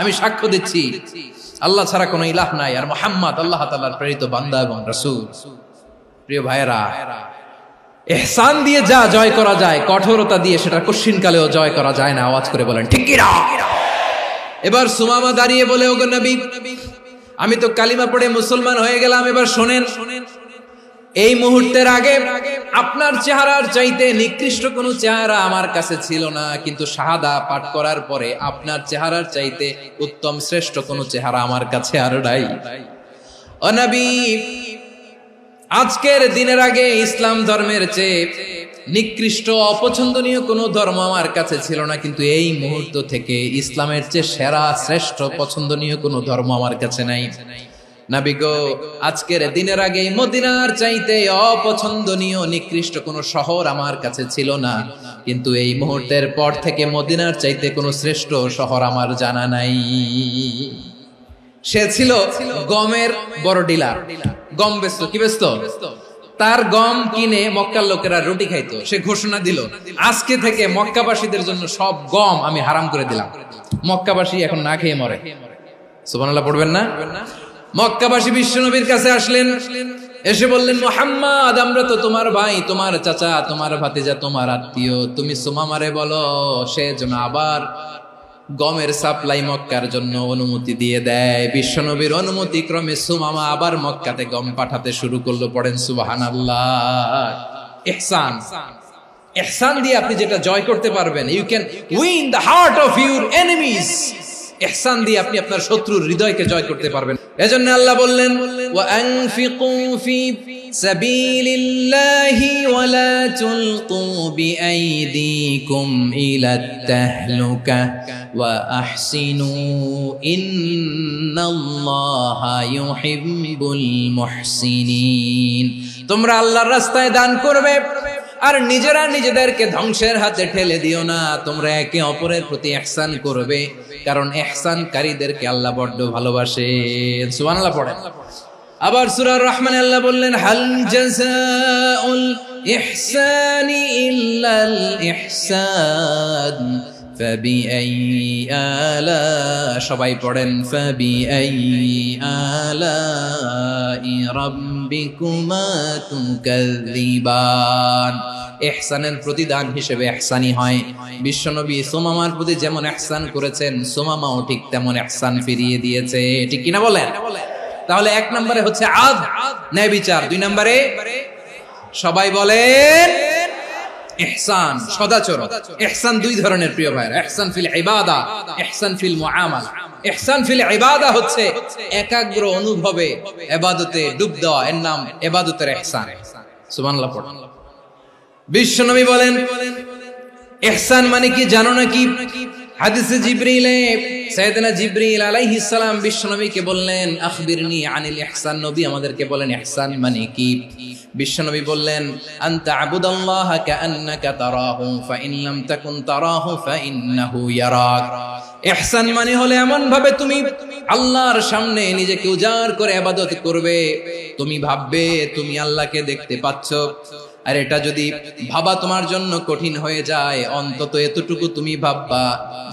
আমি সাক্ষ্য দিচ্ছি আল্লাহ ছাড়া কোনো ইলাহ নাই আর মুহাম্মদ আল্লাহ তাআলার প্রেরিত বান্দা এবং রাসূল। প্রিয় ভাইরা, ইহসান দিয়ে যা জয় করা যায়, কঠোরতা দিয়ে সেটা কঠিনকালেও জয় করা যায় না। আওয়াজ করে বলেন ঠিক কি না? এবার সুমামা দাঁড়িয়ে বলে, ওগো নবী, আমি তো কালিমা পড়ে মুসলমান হয়ে গেলাম, এবার শোনেন, এই মুহূর্তের আগে আপনার চেহারার চাইতে নিকৃষ্ট কোনো চেহারা আমার কাছে ছিল না, কিন্তু শাহাদা পাঠ করার পরে আপনার চেহারার চাইতে উত্তম শ্রেষ্ঠ কোনো চেহারা আমার কাছে আর নাই। ও নবী, আজকের দিনের আগে ইসলাম ধর্মের চেয়ে নিকৃষ্ট অপছন্দনীয় কোনো ধর্ম আমার কাছে ছিল না, কিন্তু এই মুহূর্ত থেকে ইসলামের চেয়ে সেরা শ্রেষ্ঠ পছন্দনীয় কোনো ধর্ম আমার কাছে নাই। নবী গো, আজকের দিনের আগে মদিনার চাইতে অপছন্দনীয় নিকৃষ্ট কোনো শহর আমার কাছে ছিল না, কিন্তু এই মুহূর্তের পর থেকে মদিনার চাইতে কোনো শ্রেষ্ঠ শহর আমার জানা নাই। সে ছিল গমের বড় ডিলার, গম বেচতো। কি বেচতো? তার গম কিনে মক্কার লোকেরা রুটি খাইতো। সে ঘোষণা দিল, আজকে থেকে মক্কাবাসীদের জন্য সব গম আমি হারাম করে দিলাম, মক্কাবাসী এখন না খেয়ে মরে। সুবহানাল্লাহ পড়বেন না? মক্কাবাসী বিশ্বনবীর কাছে আসলেন, এসে বললেন, মুহাম্মদ, আমরা তো তোমার ভাই, তোমার চাচা, তোমার ভাতিজা, তোমার আত্মীয়, তুমি সুমামারে বলো সে যেন আবার গমের সাপ্লাই মক্কার জন্য অনুমতি দিয়ে দেয়। বিশ্বনবীর অনুমতি ক্রমে সুমামা আবার মক্কাতে গম পাঠাতে শুরু করলো। পড়েন সুবহানাল্লাহ। ইহসান, ইহসান দিয়ে আপনি যেটা জয় করতে পারবেন, you can win the heart of your enemies. ইহসান দিয়ে আপনি আপনার শত্রুর হৃদয়কে জয় করতে পারবেন। এজন্য আল্লাহ বললেন, ওয়া আনফিকু ফি সাবিলিল্লাহি ওয়া লা তুলকু বিআইদিকুম ইলাত তাহলুকা ওয়া আহসিনু ইন্নাল্লাহা ইউহিব্বুল মুহসিনিন। তোমরা আল্লাহর রাস্তায় দান করবে আর নিজেরা নিজেদেরকে ধ্বংসের হাতে ঠেলে দিও না। তোমরা একে অপরের প্রতি ইহসান করবে, কারণ ইহসানকারীদেরকে আল্লাহ বড় ভালোবাসেন। সুবহানাল্লাহ পড়েন। আবার সূরা রহমানে আল্লাহ বললেন, হাল জাযাউল ইহসানি ইল্লাল ইহসান ফাবিআইয়ি আলা, সবাই পড়েন, ফাবিআইয়ি আলাই রাব্বিকুমা তুকাযযিবান। ইহসানের প্রতিদান হিসেবে ইহসানই হয়। বিশ্বনবী সুমামার প্রতি যেমন ইহসান করেছেন, সুমামাও ঠিক তেমন ইহসান ফিরিয়ে দিয়েছে। ঠিক কিনা বলেন? তাহলে এক নম্বরে হচ্ছে আদল, ন্যায় বিচার। দুই নম্বরে সবাই বলেন ইহসান, সদাচরণ। ইহসান দুই ধরনের প্রিয় ভাইরা, ইহসান ফিল ইবাদা, ইহসান ফিল মুআমালা। ইহসান ফিল ইবাদা হচ্ছে একাগ্র অনুভবে ইবাদতে ডুব দেওয়া, এর নাম ইবাদতের ইহসান। সুবহানাল্লাহ পড়ুন। বিশ্বনবী বলেন, ইহসান মানে কি জানো নাকি? হাদিসে জিবরিলে সাইয়েদনা জিবরিল আলাইহিস সালাম বিশ্বনবীকে বললেন, আখবিরনি আনিল ইহসান। নবী আমাদেরকে বলেন ইহসান মানে কি? বিশ্বনবী বললেন, আনতা আবুদাল্লাহা কাআন্নাকা তারাহু ফাইন লাম তাকুন তারাহু ফাইন্নাহু ইয়ারাক। ইহসান মানে হলো এমন ভাবে তুমি আল্লাহর সামনে নিজেকে উজাড় করে ইবাদত করবে, তুমি ভাববে তুমি আল্লাহকে দেখতে পাচ্ছ। আর এটা যদি ভাবা তোমার জন্য কঠিন হয়ে যায়, অন্তত এতটুকু তুমি ভাববা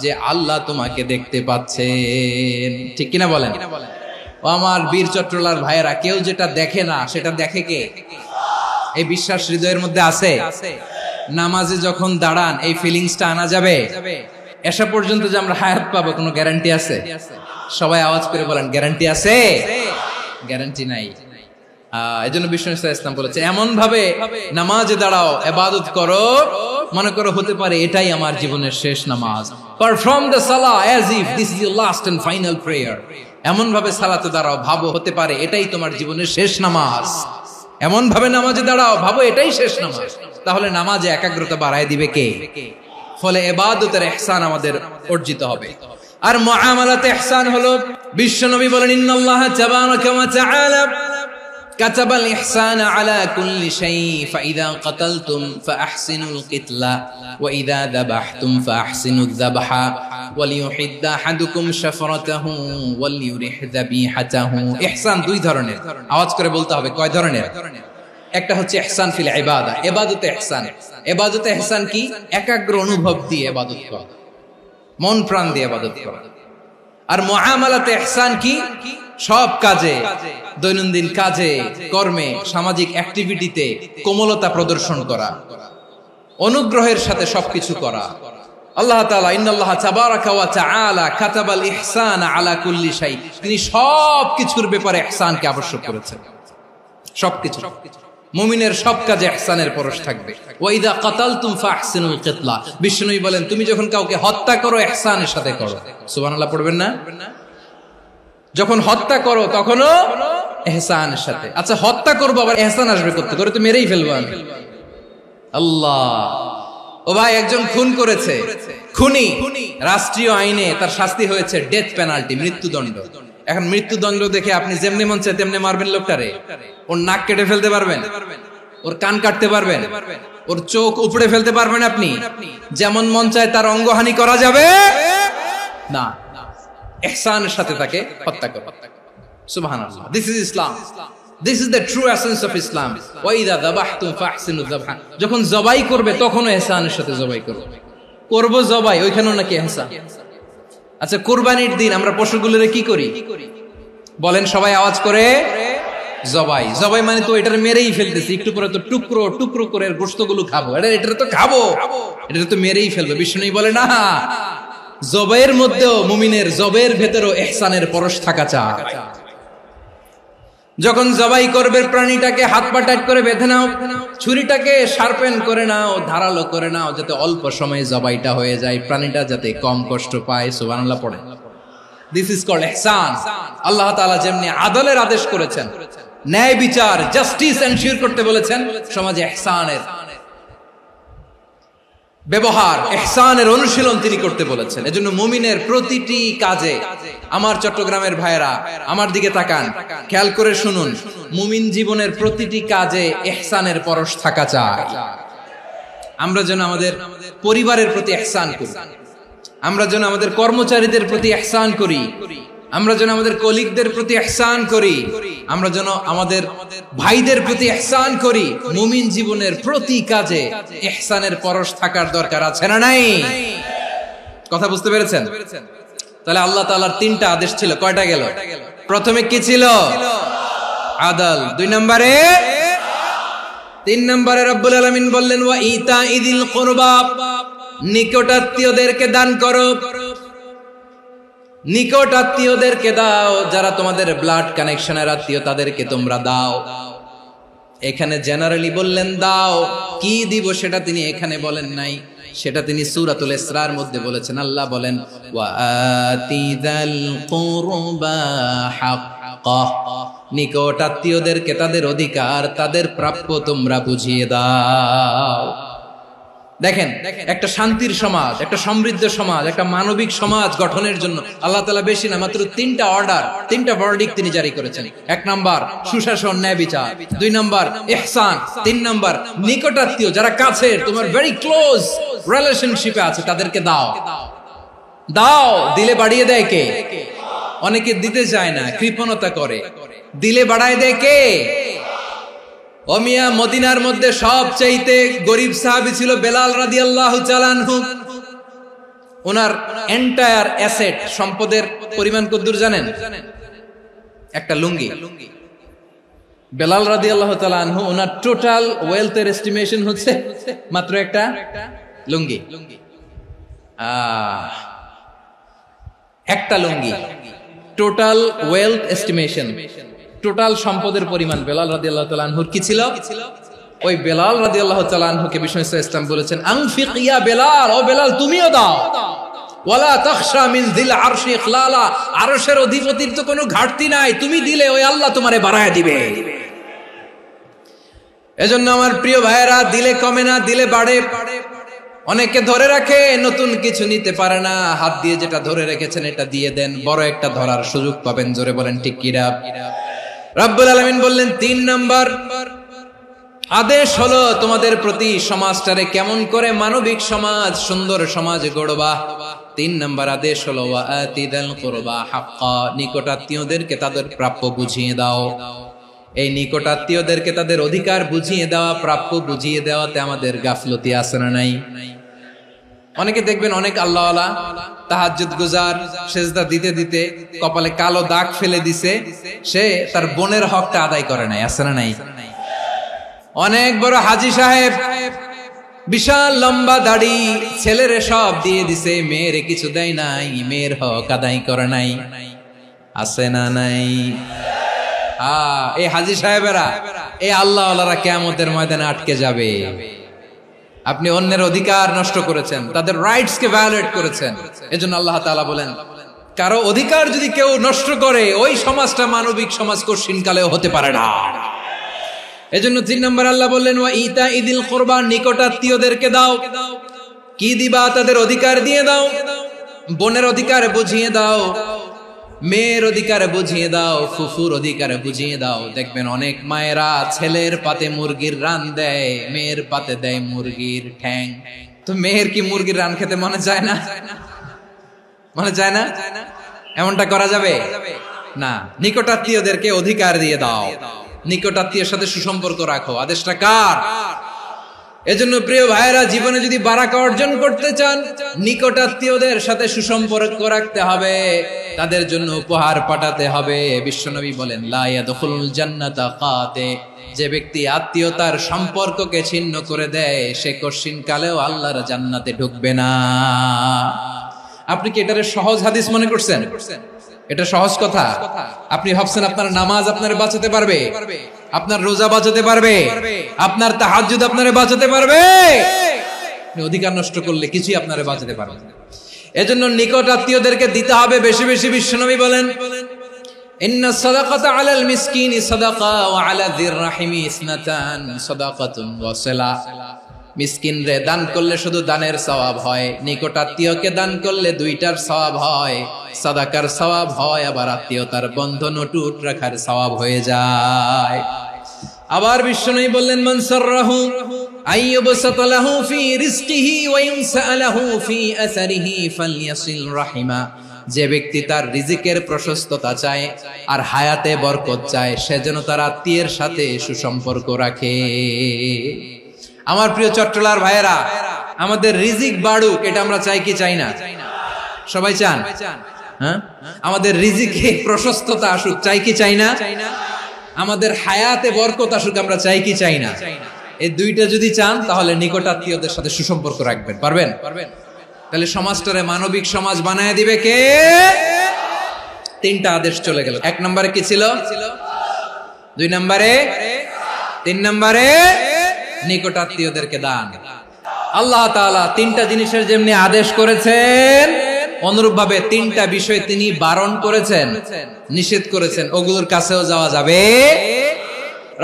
যে আল্লাহ তোমাকে দেখতে পাচ্ছেন। ঠিক কিনা বলেন? ও আমার বীর চট্টলার ভাইয়েরা, কেউ যেটা দেখে না সেটা দেখে কে? এই বিশ্বাস হৃদয়ের মধ্যে আছে? নামাজে যখন দাঁড়ান এই ফিলিংসটা আনা যাবে? এসা পর্যন্ত যে আমরা হায়াত পাবো কোনো গ্যারান্টি আছে? সবাই আওয়াজ করে বলেন, গ্যারান্টি আছে? গ্যারান্টি নাই। এজন্য বিষ্ণু ইসলাম বলেছে, এমন ভাবে নামাজে দাঁড়াও, ইবাদত করো, মনে করো হতে পারে এটাই আমার জীবনের শেষ নামাজ। পারফর্ম দ্য সালাহ as if this is your last and final prayer. এমন ভাবে সালাতে দাঁড়াও, ভাবো হতে পারে এটাই তোমার জীবনের শেষ নামাজ। এমন ভাবে নামাজে দাঁড়াও, ভাবো এটাই শেষ নামাজ। তাহলে নামাজে একাগ্রতা বাড়ায় দিবে কে? ফলে ইবাদতের ইহসান আমাদের অর্জিত হবে। আর মুআমালাতে ইহসান হলো, বিশ্বনবী বলেন, ইন্নাল্লাহা তাবারাকা ওয়া তাআলা كتب الإحسان على كل شيء فإذا قتلتم فأحسنوا القتلة وإذا ذبحتم فأحسنوا الذبح وليحد أحدكم شفرته وليرح ذبيحته। ইহসান দুই ধরনের, আওয়াজ করে বলতে হবে কয় ধরনের? একটা হচ্ছে ইহসান ফিল ইবাদা, ইবাদতে ইহসান। ইবাদতে ইহসান কি? একাগ্র অনুভব দিয়ে ইবাদত করা, মন প্রাণ দিয়ে ইবাদত করা। আর মুআমালাতে ইহসান কি? সব কাজে, দৈনন্দিন কাজে, কর্মে, সামাজিক অ্যাক্টিভিটিতে কোমলতা প্রদর্শন করা, অনুগ্রহের সাথে সবকিছু করা। আল্লাহ তাআলা ইন্নাল্লাহা তাবারাকা ওয়া তাআলা কাতাবাল ইহসানা আলা কুল্লি শাই, তিনি সবকিছুর ব্যাপারে ইহসানকে আবশ্যক করেছেন। সবকিছু, মুমিনের সব কাজে ইহসানের পরশ থাকবে। ওয়া ইযা কাতালতুম ফাহসিনুল কিতলা, বিষ্ণুই বলেন তুমি যখন কাউকে হত্যা করো ইহসানের সাথে করো। সুবহানাল্লাহ পড়বেন না? যখন হত্যা করো তখনও ইহসানের সাথে। আচ্ছা, হত্যা করবো আবার ইহসান আসবে করতে, করে তো মেরেই ফেলবো আমি। আল্লাহ, ও ভাই একজন খুন করেছে, খুনি, রাষ্ট্রীয় আইনে তার শাস্তি হয়েছে ডেথ পেনাল্টি, মৃত্যুদণ্ড। এখন মৃত্যুদণ্ড দেখে আপনি যেমনি মন চায় তেমনি মারবেন লোকটারে? ওর নাক কেটে ফেলতে পারবেন? ওর কান কাটতে পারবেন? ওর চোখ উপড়ে ফেলতে পারবেন আপনি? যেমন মন চায় তার অঙ্গহানি করা যাবে না। ইহসানের সাথে তাকে হত্যা করো। সুবহানাল্লাহ, this is Islam, this is the true essence of Islam. ওয়া ইযা যাবাহতুম ফাহসিনু যাবহা, যখন জবাই করবে তখনও ইহসানের সাথে জবাই করো। করব জবাই, ওইখানেও নাকি ইহসান। আচ্ছা, কুরবানির দিন আমরা পশুগুলোরে কি করি বলেন? সবাই আওয়াজ করে জবাই। জবাই মানে তো এটারে মেরেই ফেলতেছি, একটু পরে তো টুকরো টুকরো করে গোশতগুলো খাবো, এটারে তো খাবো, এটারে তো মেরেই ফেলবে। বিষ্ণু বলে না, জবাইয়ের মধ্যেও, মুমিনের জবের ভেতরেও ইহসানের পরশ থাকা চাই। যখন জবাই করবে প্রাণীটাকে হাত পা টাইট করে বেঁধে নাও, ছুরিটাকে শার্পেন করে নাও, ধারালো করে নাও, যাতে অল্প সময়ে জবাইটা হয়ে যায়, প্রাণীটা যাতে কম কষ্ট পায়। সুবহানাল্লাহ পড়ে। দিস ইজ কল্ড ইহসান। আল্লাহ তাআলা যেমনি আদলের আদেশ করেছেন, ন্যায় বিচার, জাস্টিস এনশিওর করতে বলেছেন, সমাজে ইহসানের ব্যবহার, ইহসানের অনুশীলন তিনি করতে বলেছেন। এজন্য মুমিনের প্রতিটি কাজে, আমার চট্টগ্রামের ভাইরা আমার দিকে তাকান, খেয়াল করে শুনুন, মুমিন জীবনের প্রতিটি কাজে ইহসানের পরশ থাকা চাই। আমরা যেন আমাদের পরিবারের প্রতি ইহসান করি, আমরা যেন আমাদের কর্মচারীদের প্রতি ইহসান করি, আমরা যেন আমাদের কলিগদের প্রতি ইহসান করি, আমরা যেন আমাদের ভাইদের প্রতি ইহসান করি। মুমিন জীবনের প্রতি কাজে ইহসানের পরশ থাকার দরকার আছে না নাই? কথা বুঝতে পেরেছেন? তাহলে আল্লাহ তাআলার তিনটা আদেশ ছিল, কয়টা গেল? প্রথমে কি ছিল? আদল। দুই নম্বরে, তিন নম্বরে রব্বুল আলামিন বললেন ওয়া ইতাইযিল কুরবা, নিকটাত্মীয়দেরকে দান করো। নিকট আত্মীয়দেরকে দাও, যারা তোমাদের ব্লাড কানেকশনের আত্মীয় তাদেরকে তোমরা দাও। এখানে জেনারেলি বললেন দাও, কি দিব সেটা তিনি এখানে বলেন নাই, সেটা তিনি সূরাতুল ইসরার মধ্যে বলেছেন। আল্লাহ বলেন ওয়া আতিযাল কুরবা হাক্কাহ, নিকট আত্মীয়দেরকে তাদের অধিকার, তাদের প্রাপ্য তোমরা বুঝিয়ে দাও। দেখেন, একটা শান্তির সমাজ, একটা সমৃদ্ধ সমাজ, একটা মানবিক সমাজ গঠনের জন্য আল্লাহ তাআলা বেশি না, মাত্র তিনটা অর্ডার, তিনটা ভার্ডিক্ট তিনি জারি করেছেন। এক নাম্বার সুশাসন, ন্যায় বিচার। দুই নাম্বার ইহসান। তিন নাম্বার নিকটাত্মীয়, যারা কাছের, তোমার ভেরি ক্লোজ রিলেশনশিপে আছে, তাদেরকে দাও। দাও, দিলে বাড়িয়ে দেয় কে? অনেকে দিতে চায় না, কৃপণতা করে। দিলে বাড়ায় দেয় কে? ও মিয়া, মদিনার মধ্যে সবচাইতে গরিব সাহাবী ছিল বেলাল রাদিয়াল্লাহু তাআলা আনহু। ওনার এন্টায়ার অ্যাসেট, সম্পদের পরিমাণ কতদূর জানেন? একটা লুঙ্গি। বেলাল রাদিয়াল্লাহু তাআলা আনহু, ওনার টোটাল ওয়েলথের এস্টিমেশন হচ্ছে মাত্র একটা লুঙ্গি। একটা লুঙ্গি, টোটাল ওয়েলথ এস্টিমেশন, টোটাল সম্পদের পরিমাণ বেলাল রাদিয়াল্লাহু তাআলা আনহুর কি ছিল? ওই বেলাল রাদিয়াল্লাহু তাআলা আনহুকে বিষ্ণু ইসলাম বলেছেন আনফিক ইয়া বেলাল, ও বেলাল তুমিও দাও। ওয়ালা তাখশা মিন যিল আরশি ইখলালা, আরশের অধিপতির তো কোনো ঘাটতি নাই, তুমি দিলে ওই আল্লাহ তোমারে বাড়ায় দিবে। এজন্য আমার প্রিয় ভাইয়েরা, দিলে কমে না, দিলে বাড়ে। অনেকে ধরে রাখে, নতুন কিছু নিতে পারে না, হাত দিয়ে যেটা ধরে রেখেছেন এটা দিয়ে দেন, বড় একটা ধরার সুযোগ পাবেন। জোরে বলেন ঠিক কিনা? রব্বুল আলামিন বললেন ৩ নাম্বার আদেশ হলো তোমাদের প্রতি সমাজটারে কেমন করে মানবিক সমাজ, সুন্দর সমাজ গড়বা। ৩ নাম্বার আদেশ হলো ওয়া আতিদাল কুরবা হাক্কা, নিকটাত্মীয়দেরকে তাদের প্রাপ্য বুঝিয়ে দাও। এই নিকটাত্মীয়দেরকে তাদের অধিকার বুঝিয়ে দেওয়া, প্রাপ্য বুঝিয়ে দেওয়াতে আমাদের গাফলতি আছে না নাই? অনেকে দেখবেন অনেক আল্লাহওয়ালা তাহাজ্জুদ গুজার সেজদা দিতে দিতে কপালে কালো দাগ ফেলে দিছে, সে তার বোনের হকটা আদায় করে নাই। আছে না নাই? অনেক বড় হাজী সাহেব, বিশাল লম্বা দাড়ি, ছেলেরে সব দিয়ে দিছে, মেয়েরে কিছু দেয় নাই, মেয়ের হক আদায় করে নাই। আছে না নাই? এই হাজী সাহেবেরা, এই আল্লাহওয়ালারা কিয়ামতের ময়দানে আটকে যাবে। আপনি অন্যের অধিকার নষ্ট করেছেন, তাদের রাইটস কে ভায়োলেট করেছেন। এজন্য আল্লাহ তাআলা বলেন, কারো অধিকার যদি কেউ নষ্ট করে, ওই সমাজটা মানবিক সমাজ কঠিনকালেও হতে পারে না। এজন্য 3 নম্বর আল্লাহ বললেন, ওয়া ইতা ইদিল কুরবা, নিকটাত্মীয়দেরকে দাও। কি দিবা? তাদের অধিকার দিয়ে দাও। বোনের অধিকার বুঝিয়ে দাও, মেয়ের অধিকার বুঝিয়ে দাও, ফুফুর অধিকার বুঝিয়ে দাও। দেখবেন অনেক মায়েরা ছেলের পাতে মুরগির রান দেয়, মেয়ের পাতে দেয় মুরগির ঠ্যাং। তো মেয়ের কি মুরগির রান খেতে মনে চায় না? মনে চায় না? এমনটা করা যাবে না। নিকটাত্মীয়দেরকে অধিকার দিয়ে দাও, নিকটাত্মীয়ের সাথে সুসম্পর্ক রাখো। আদেশটা কার? এজন্য প্রিয় ভাইরা, জীবনে যদি বারাকা অর্জন করতে চান, নিকটাত্মীয়দের সাথে সুসম্পর্ক রাখতে হবে, তাদের জন্য উপহার পাঠাতে হবে। বিশ্বনবী বলেন, লা ইয়াদখুলুল জান্নাতা কাতে, যে ব্যক্তি আত্মীয়তার সম্পর্ককে ছিন্ন করে দেয়, সে কঠিন কালেও আল্লাহর জান্নাতে ঢুকবে না। আপনি কি এটারে সহজ হাদিস মনে করছেন? এটা সহজ কথা? আপনি ভাবছেন আপনার নামাজ আপনারে বাঁচাতে পারবে, আপনার রোজা বাঁচাতে পারবে, আপনার তাহাজ্জুদ আপনারে বাঁচাতে পারবে? অধিকার নষ্ট করলে কিছুই আপনারে বাঁচাতে পারবে না। এজন্য নিকট আত্মীয়দেরকে দিতে হবে বেশি বেশি। বিশ্বনবী বলেন, ইন্না সাদাকাতা আলাল মিসকিনি সাদাকা ওয়া আলা যির রাহিমি ইসনাতান সাদাকাতুন ওয়া সিলা। মিসকিন রে দান করলে শুধু দানের সওয়াব হয়, নিকট আত্মীয়কে দান করলে দুইটার সওয়াব হয়, সাদাকার সওয়াব হয়, আবার আত্মীয়তার বন্ধন অটুট রাখার সওয়াব হয়ে যায়। আবার বিশ্বনবী বললেন, মান সাররাহু আইয়ুবসাত লাহু ফি রিজকিহি ওয়া ইনসালাহু ফি আসারিহি ফালইয়াসিল রাহিমা। যে ব্যক্তি তার রিজিকের প্রশস্ততা চায় আর হায়াতে বরকত চায়, সে যেন তার আত্মীয়ের সাথে সুসম্পর্ক রাখে। আমার প্রিয় চট্টলার ভাইয়েরা, আমাদের রিজিক বাড়ুক, এটা আমরা চাই কি চাই না? সবাই চান? হ্যাঁ, আমাদের রিজিকে প্রশস্ততা আসুক, চাই কি চাই না? আমাদের হায়াতে বরকত আসুক, আমরা চাই কি চাই না? এই দুইটা যদি চান, তাহলে নিকটাত্মীয়দের সাথে সুসম্পর্ক রাখবেন। পারবেন? তাহলে সমাজটারে মানবিক সমাজ বানায় দিবে কে? 3টা আদেশ চলে গেল। 1 নম্বরে কি ছিল? 2 নম্বরে, 3 নম্বরে নিকটাত্মীয়দেরকে দান। আল্লাহ তাআলা 3টা জিনিসের যেমনি আদেশ করেছেন, অনুরূপ ভাবে 3টা বিষয় তিনি বারণ করেছেন, নিষেধ করেছেন। ওগুলোর কাছেও যাওয়া যাবে।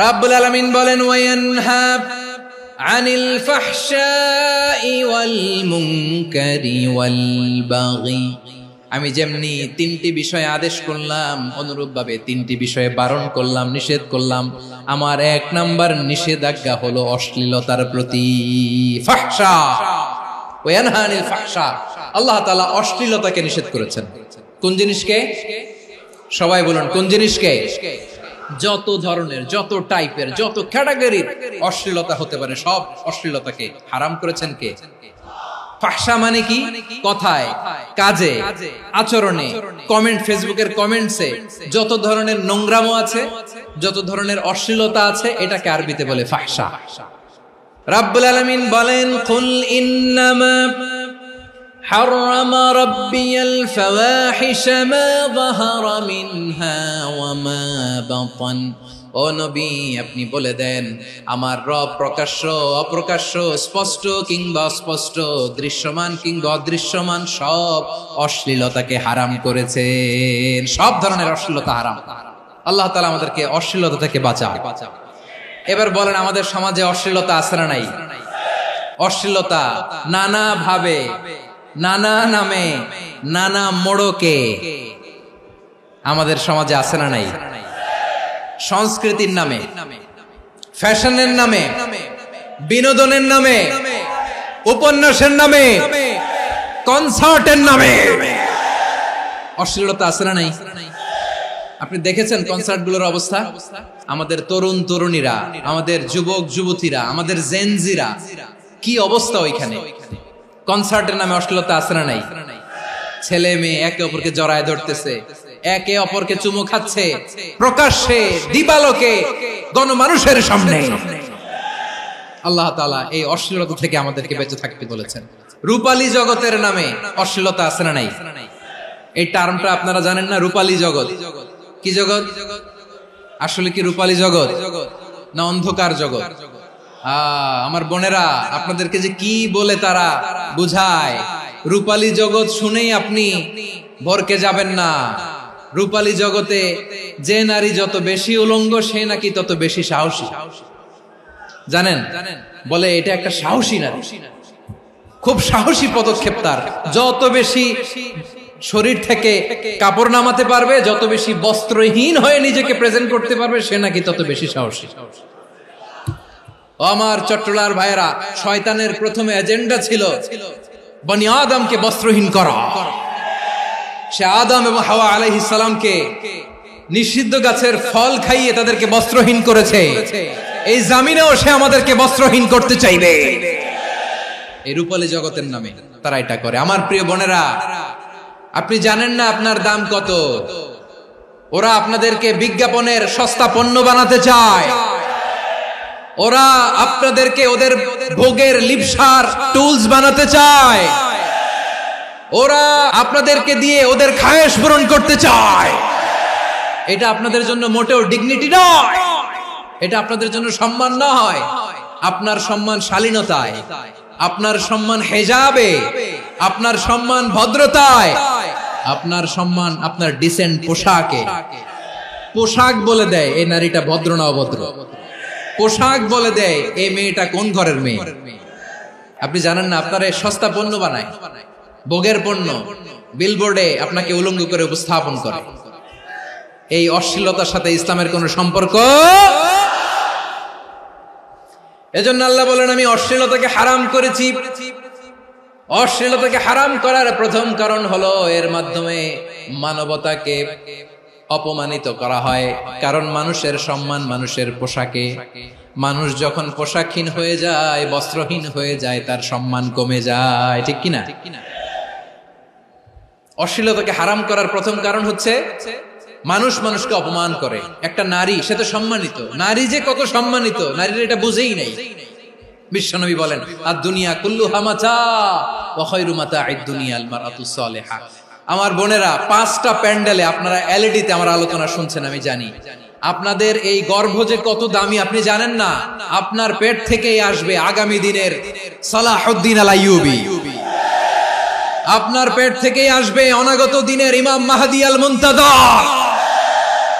রাব্বুল আলামিন বলেন, ওয়ায়ানহা আনিল ফাহশাই ওয়াল মুনকারি ওয়াল বাগি। আমি যেমনি 3টি বিষয়ে আদেশ করলাম, অনুরূপ ভাবে 3টি বিষয়ে বারণ করলাম, নিষেধ করলাম। আমার 1 নাম্বার নিষেধাজ্ঞা হলো অশ্লীলতার প্রতি। ফাহশা, ওয়ায়ানহা আনিল ফাহশা, আল্লাহ তাআলা অশ্লীলতাকে নিষেধ করেছেন। কোন জিনিসকে? সবাই বলুন, কোন জিনিসকে? যত ধরনের, যত টাইপের, যত ক্যাটাগরির অশ্লীলতা হতে পারে, সব অশ্লীলতাকে হারাম করেছেন কে? ফাহশা মানে কি? কথায়, কাজে, আচরণে, কমেন্ট, ফেসবুকের কমেন্টসে যত ধরনের নোংরামো আছে, যত ধরনের অশ্লীলতা আছে, এটাকে আরবিতে বলে ফাহশা। রাব্বুল আলামিন বলেন, কুল ইন্নামা حرم ربي الفواحش ما ظهر منها وما بطن। ও নবী, আপনি বলে দেন, আমার রব প্রকাশ্য অপ্রকাশ্য, স্পষ্ট কিংবা অস্পষ্ট, দৃশ্যমান কিংবা অদৃশ্যমান সব অশ্লীলতাকে হারাম করেছেন। সব ধরনের অশ্লীলতা হারাম। আল্লাহ তাআলা আমাদেরকে অশ্লীলতা থেকে বাঁচান। এবার বলেন, আমাদের সমাজে অশ্লীলতা আছে না নাই? অশ্লীলতা নানা ভাবে, নানা নামে, নানা মোড়কে আমাদের সমাজে আছে না নাই? সংস্কৃতির নামে, ফ্যাশনের নামে, বিনোদনের নামে, উপন্যাসের নামে, কনসার্টের নামে অশ্লীলতা আছে না নাই? আপনি দেখেছেন কনসার্টগুলোর অবস্থা? আমাদের তরুণ তরুণীরা, আমাদের যুবক যুবতীরা, আমাদের জেনজিরা, কি অবস্থা ওইখানে! কনসার্টের নামে অশ্লীলতা আছে না নাই? ছেলে মেয়ে একে অপরকে জড়ায় ধরতেছে, একে অপরকে চুমু খাচ্ছে প্রকাশ্যে, দিবালোকে, গণমানুষের সামনে। আল্লাহ তাআলা এই অশ্লীলতা থেকে আমাদেরকে বেঁচে থাকতে বলেছেন। রূপালী জগতের নামে অশ্লীলতা আছে না নাই? এই টার্মটা আপনারা জানেন না? রূপালী জগৎ কি জগৎ? আসলে কি রূপালী জগৎ না অন্ধকার জগৎ? আমার বোনেরা, আপনাদেরকে যে কি বলে তারা বুঝায়, রূপালী জগৎ শুনেই আপনি ভরকে যাবেন না। রূপালী জগতে যে নারী যত বেশি উলঙ্গ সে নাকি তত বেশি সাহসী। জানেন? বলে এটা একটা সাহসী নারী, খুব সাহসী পদক্ষেপ তার। যত বেশি শরীর থেকে কাপড় নামাতে পারবে, যত বেশি বস্ত্রহীন হয়ে নিজেকে প্রেজেন্ট করতে পারবে, সে নাকি তত বেশি সাহসী। আমার চট্টলার ভাইয়েরা, শয়তানের প্রথমে এজেন্ডা ছিল বনি আদমকে বস্ত্রহীন করা। সে আদম এবং হাওয়া আলাইহিস সালামকে নিষিদ্ধ গাছের ফল খাইয়ে তাদেরকে বস্ত্রহীন করেছে। এই জামিনেও সে আমাদেরকে বস্ত্রহীন করতে চাইবে। এই রূপালী জগতের নামে তারা এটা করে। আমার প্রিয় বোনেরা, আপনি জানেন না আপনার দাম কত। ওরা আপনাদেরকে বিজ্ঞাপনের সস্তা পণ্য বানাতে চায়। ওরা আপনাদেরকে ওদের ভোগের লিপসার টুলস বানাতে চায়। ওরা আপনাদেরকে দিয়ে ওদের খায়েশ পূরণ করতে চায়। এটা আপনাদের জন্য মোটেও ডিগনিটি নয়, এটা আপনাদের জন্য সম্মান নয়। আপনার সম্মান শালীনতায়, আপনার সম্মান হেজাবে, আপনার সম্মান ভদ্রতায়, আপনার সম্মান আপনার ডিসেন্ট পোশাকে। পোশাক বলে দেয় এই নারীটা ভদ্র না অভদ্র। পোশাক বলে দেয় এই মেয়েটা কোন ঘরের মেয়ে। আপনি জানেন না? আপনারা সস্তা পণ্য বানায়, ভোগের পণ্য, বিলবোর্ডে আপনাকে উলঙ্গ করে উপস্থাপন করে। এই অশ্লীলতার সাথে ইসলামের কোন সম্পর্ক। এজন্য আল্লাহ বলেন, আমি অশ্লীলতাকে হারাম করেছি। অশ্লীলতাকে হারাম করার প্রথম কারণ হলো এর মাধ্যমে মানবতাকে অপমানিত করা হয়। কারণ মানুষের সম্মান মানুষের পোশাকে। মানুষ যখন পোশাকহীন হয়ে যায়, বস্ত্রহীন হয়ে যায়, তার সম্মান কমে যায়। ঠিক কিনা? অশ্লীলতাকে হারাম করার প্রথম কারণ হচ্ছে মানুষ মানুষকে অপমান করে। একটা নারী, সে তো সম্মানিত। নারী যে কত সম্মানিত, নারীরা এটা বুঝেই নাই। বিশ্বনবী বলেন, আদ-দুনিয়া কুল্লুহা মাতা ওয়া খায়রু মাতা'আদ দুনিয়া আল মারআতুস সালিহা। আমার বোনেরা, 5টা প্যান্ডেলে আপনারা এলইডিতে আমার আলোচনা শুনছেন, আমি জানি। আপনাদের এই গর্ভ যে কত দামি আপনি জানেন না। আপনার পেট থেকেই আসবে আগামী দিনের সালাহুদ্দিন আল আইয়ুবী। আপনার পেট থেকেই আসবে অনাগত দিনের ইমাম মাহদী আল মুনতাযর।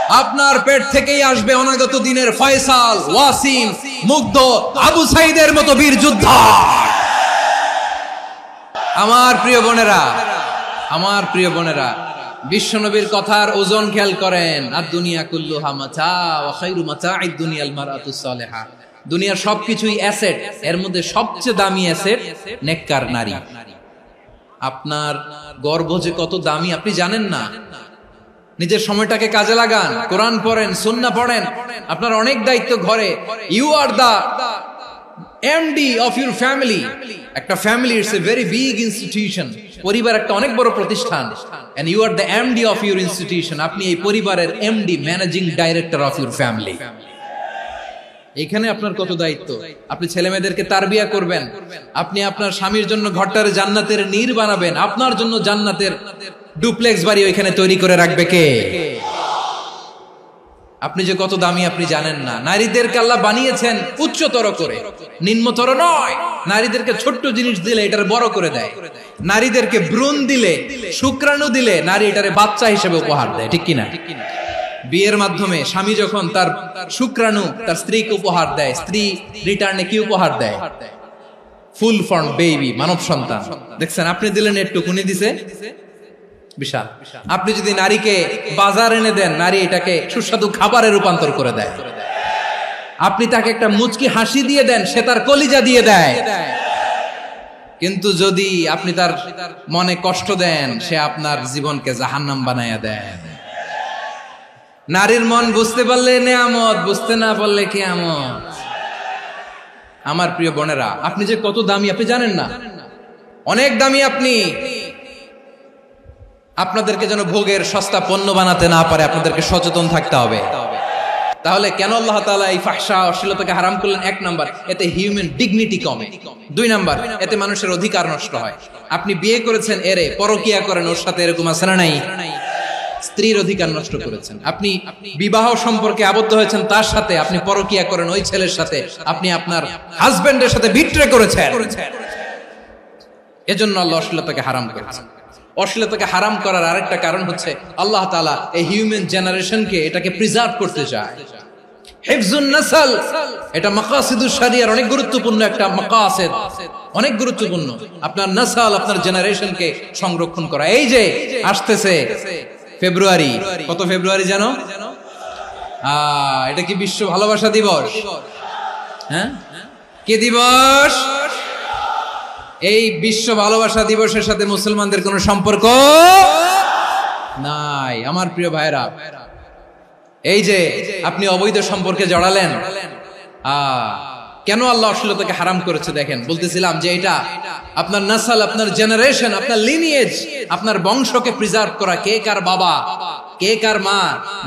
আপনার পেট থেকেই আসবে অনাগত দিনের ফয়সাল, ওয়াসিম, মুগ্ধ, আবু সাইদের মতো বীর যোদ্ধা। আমার প্রিয় বোনেরা, আমার প্রিয় বোনেরা, বিশ্বনবীর কথার ওজন খেয়াল করেন। আদ-দুনিয়া কুল্লুহা মাতা ওয়া খায়রু মাতা'আদ দুনিয়া আল মারআতুস সালিহা। দুনিয়ার সবকিছুই অ্যাসেট, এর মধ্যে সবচেয়ে দামি অ্যাসেট নেককার নারী। আপনার গর্ভ যে কত দামি আপনি জানেন না। নিজের সময়টাকে কাজে লাগান, কোরআন পড়েন, সুন্নাহ পড়েন। আপনার অনেক দায়িত্ব ঘরে। You are the MD of your family. একটা family it's a very big institution. পরিবার একটা অনেক বড় প্রতিষ্ঠান। And you are the MD of your institution. আপনি এই পরিবারের MD, managing director of your family. এখানে আপনার কত দায়িত্ব। আপনি ছেলে মেয়েদেরকে তারবিয়া করবেন। আপনি আপনার স্বামীর জন্য ঘরটার জান্নাতের নীর বানাবেন। আপনার জন্য জান্নাতের ডুপ্লেক্স বাড়ি ওইখানে তৈরি করে রাখবে কে? আপনি যে কত দামি আপনি জানেন না। নারীদেরকে আল্লাহ বানিয়েছেন উচ্চতর করে, নিম্নতর নয়। নারীদেরকে ছোট্ট জিনিস দিলে এটারে বড় করে দেয়। নারীদেরকে ভ্রূণ দিলে, শুক্রাণু দিলে নারী এটারে বাচ্চা হিসেবে উপহার দেয়। ঠিক কিনা? বিয়ের মাধ্যমে স্বামী যখন তার শুক্রাণু তার স্ত্রীকে উপহার দেয়, স্ত্রী রিটার্নে কি উপহার দেয়? ফুল ফর্ম বেবি, মানব সন্তান। দেখছেন, আপনি দিলেন একটুকুনি, দিছে বিশাল। আপনি যদি নারীকে বাজার এনে দেন, নারী এটাকে সুস্বাদু খাবারে রূপান্তর করে দেয়। আপনি তাকে একটা মুচকি হাসি দিয়ে দেন, সে তার কলিজা দিয়ে দেয়। কিন্তু যদি আপনি তার মনে কষ্ট দেন, সে আপনার জীবনকে জাহান্নাম বানায়া দেয়। নারীর মন বুঝতে পারলে নেয়ামত, বুঝতে না পারলে কিয়ামত। আমার প্রিয় বোনেরা, আপনি যে কত দামি আপনি জানেন না। অনেক দামি আপনি, আপনাদেরকে যেন ভোগের সস্তা পণ্য বানাতে না পারে, আপনাদেরকে সচেতন থাকতে হবে। তাহলে কেন আল্লাহ তাআলা এই ফাহশা অশ্লীলতাকে হারাম করলেন? এক নাম্বার, এতে হিউম্যান ডিগনিটি কমে। দুই নাম্বার, এতে মানুষের অধিকার নষ্ট হয়। আপনি বিয়ে করেছেন, এরে পরকিয়া করেন, ওর সাথে এরকম আছে না নাই? স্ত্রীর অধিকার নষ্ট করেছেন। আপনি বিবাহ সম্পর্কে আবদ্ধ হয়েছেন তার সাথে, আপনি পরকিয়া করেন ওই ছেলের সাথে, আপনি আপনার হাজবেন্ডের সাথে বিট্রে করেছেন। এজন্য আল্লাহ অশ্লীলতাকে হারাম করেছেন। অশ্লীলতাকে হারাম করার আরেকটা কারণ হচ্ছে আল্লাহ তাআলা এই হিউম্যান জেনারেশনকে এটাকে প্রিজার্ভ করতে চায়। হিফজুন নাসল, এটা মাকাসিদুশ শরিয়ার অনেক গুরুত্বপূর্ণ একটা মাকাসিদ, অনেক গুরুত্বপূর্ণ। আপনার নাসল, আপনার জেনারেশনকে সংরক্ষণ করা। এই যে আসতেছে ফেব্রুয়ারি, কত ফেব্রুয়ারি জানো? এটা কি বিশ্ব ভালোবাসা দিবস? হ্যাঁ, কি দিবস? এই বিশ্ব ভালোবাসা দিবসের সাথে মুসলমানদের কোনো সম্পর্ক নাই। আমার প্রিয় ভাইরা, এই যে আপনি অবৈধ সম্পর্কে জড়ালেন, কেন আল্লাহ অশ্লীলতাকে হারাম করেছে দেখেন। বলতেছিলাম যে এটা আপনার নাসল, আপনার জেনারেশন, আপনার লিনিয়েজ, আপনার বংশকে প্রিজার্ভ করা। কে কার বাবা, কে কার মা,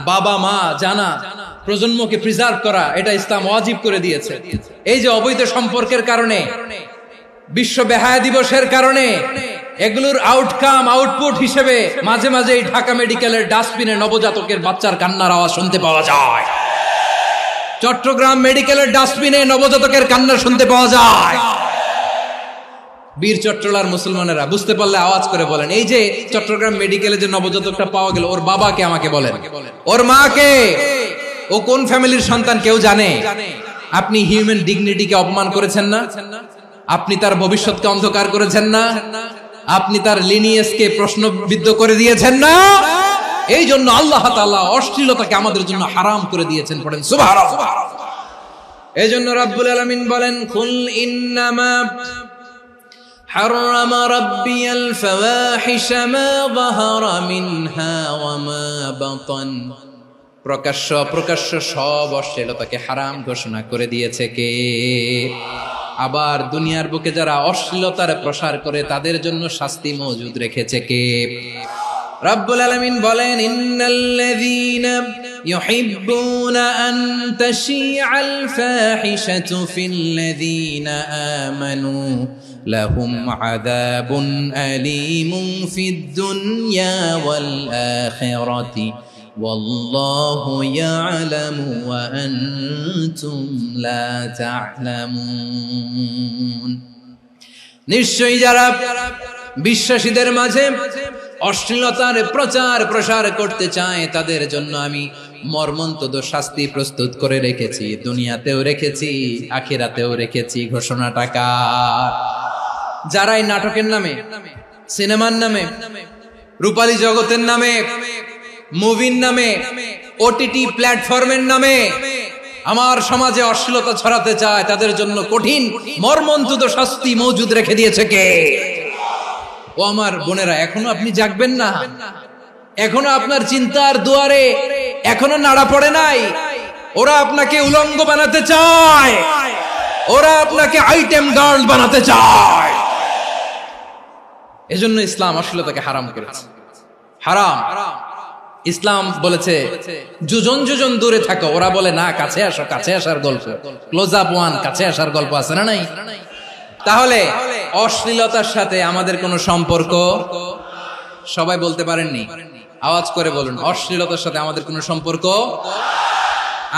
বাবা মা জানা, প্রজন্মকে প্রিজার্ভ করা, এটা ইসলাম ওয়াজিব করে দিয়েছে। এই যে অবৈধ সম্পর্কের কারণে, বিশ্ব বেহায়া দিবসের কারণে, এগুলোর আউটকাম, আউটপুট হিসেবে মাঝে মাঝে ঢাকা মেডিকেলের ডাস্টবিনে নবজাতকের বাচ্চার কান্নার আওয়াজ শুনতে পাওয়া যায়। চট্টগ্রাম মেডিকেলের ডাস্টবিনে নবজাতকের কান্না শুনতে পাওয়া যায়। বীর চট্টলার মুসলমানেরা বুঝতে পারলে আওয়াজ করে বলেন, এই যে চট্টগ্রাম মেডিকেলে যে নবজাতকটা পাওয়া গেল, ওর বাবাকে আমাকে বলেন, ওর মাকে, ও কোন ফ্যামিলির সন্তান কেউ জানে? আপনি হিউম্যান ডিগনিটিকে অপমান করেছেন না? আপনি তার ভবিষ্যৎকে অন্ধকার করেছেন না? আপনি তার লিনিয়েজকে প্রশ্নবিদ্ধ করে দিয়েছেন না? এই জন্য আল্লাহ তাআলা অশ্লীলতাকে আমাদের জন্য হারাম করে দিয়েছেন। পড়েন সুবহানাল্লাহ। এই জন্য রাব্বুল আলামিন বলেন, কুল ইন্নামা হারামা রাব্বিয়াল ফাওয়াহিশা মা যাহারা মিনহা ওয়া মা বাতান। প্রকাশ্য অপ্রকাশ্য সব অশ্লীলতাকে হারাম ঘোষণা করে দিয়েছে কে? আবার দুনিয়ার বুকে যারা অশ্লীলতার প্রসার করে তাদের জন্য শাস্তি মজুদ রেখেছে কে? রব্বুল আলামিন বলেন, ইন্নাল্লাযীনা ইউহিব্বুনা আন তাশিআল ফাহিশাতু ফিল্লাযীনা আমানু লাহুম আযাবুন আলীমুন ফিদ দুনিয়া ওয়াল আখিরাতি ওয়াল্লাহু ইয়ালামু ওয়া আনতুম লা তা'লামুন। নিশ্চয়ই যারা বিশ্বাসীদের মাঝে অশ্লীলতার প্রচার প্রসার করতে চায় তাদের জন্য আমি মর্মন্তুদ শাস্তি প্রস্তুত করে রেখেছি, দুনিয়াতেও রেখেছি, আখিরাতেও রেখেছি। ঘোষণাটা কার? যারাই নাটকের নামে, সিনেমার নামে, রূপালী জগতের নামে, মুভির নামে, ওটিটি প্ল্যাটফর্মের নামে আমার সমাজে অশ্লীলতা ছড়াতে চায় তাদের জন্য কঠিন মর্মন্তুদ শাস্তি মজুদ রেখে দিয়েছে কে? ও আমার বোনেরা, এখনো আপনি জাগবেন না? এখনো আপনার চিন্তার দুয়ারে এখনো নাড়া পড়ে নাই? ওরা আপনাকে উলঙ্গ বানাতে চায়, ওরা আপনাকে আইটেম গার্ল বানাতে চায়। এজন্য ইসলাম অশ্লীলতাকে হারাম করেছে। হারাম। ইসলাম বলেছে যোজন যোজন দূরে থাকো, ওরা বলে না কাছে আসো, কাছে আসার গল্প, ক্লোজ আপ ওয়ান, কাছে আসার গল্প আছে না নাই? তাহলে অশ্লীলতার সাথে আমাদের কোনো সম্পর্ক? সবাই বলতে পারেননি, আওয়াজ করে বলুন, অশ্লীলতার সাথে আমাদের কোনো সম্পর্ক?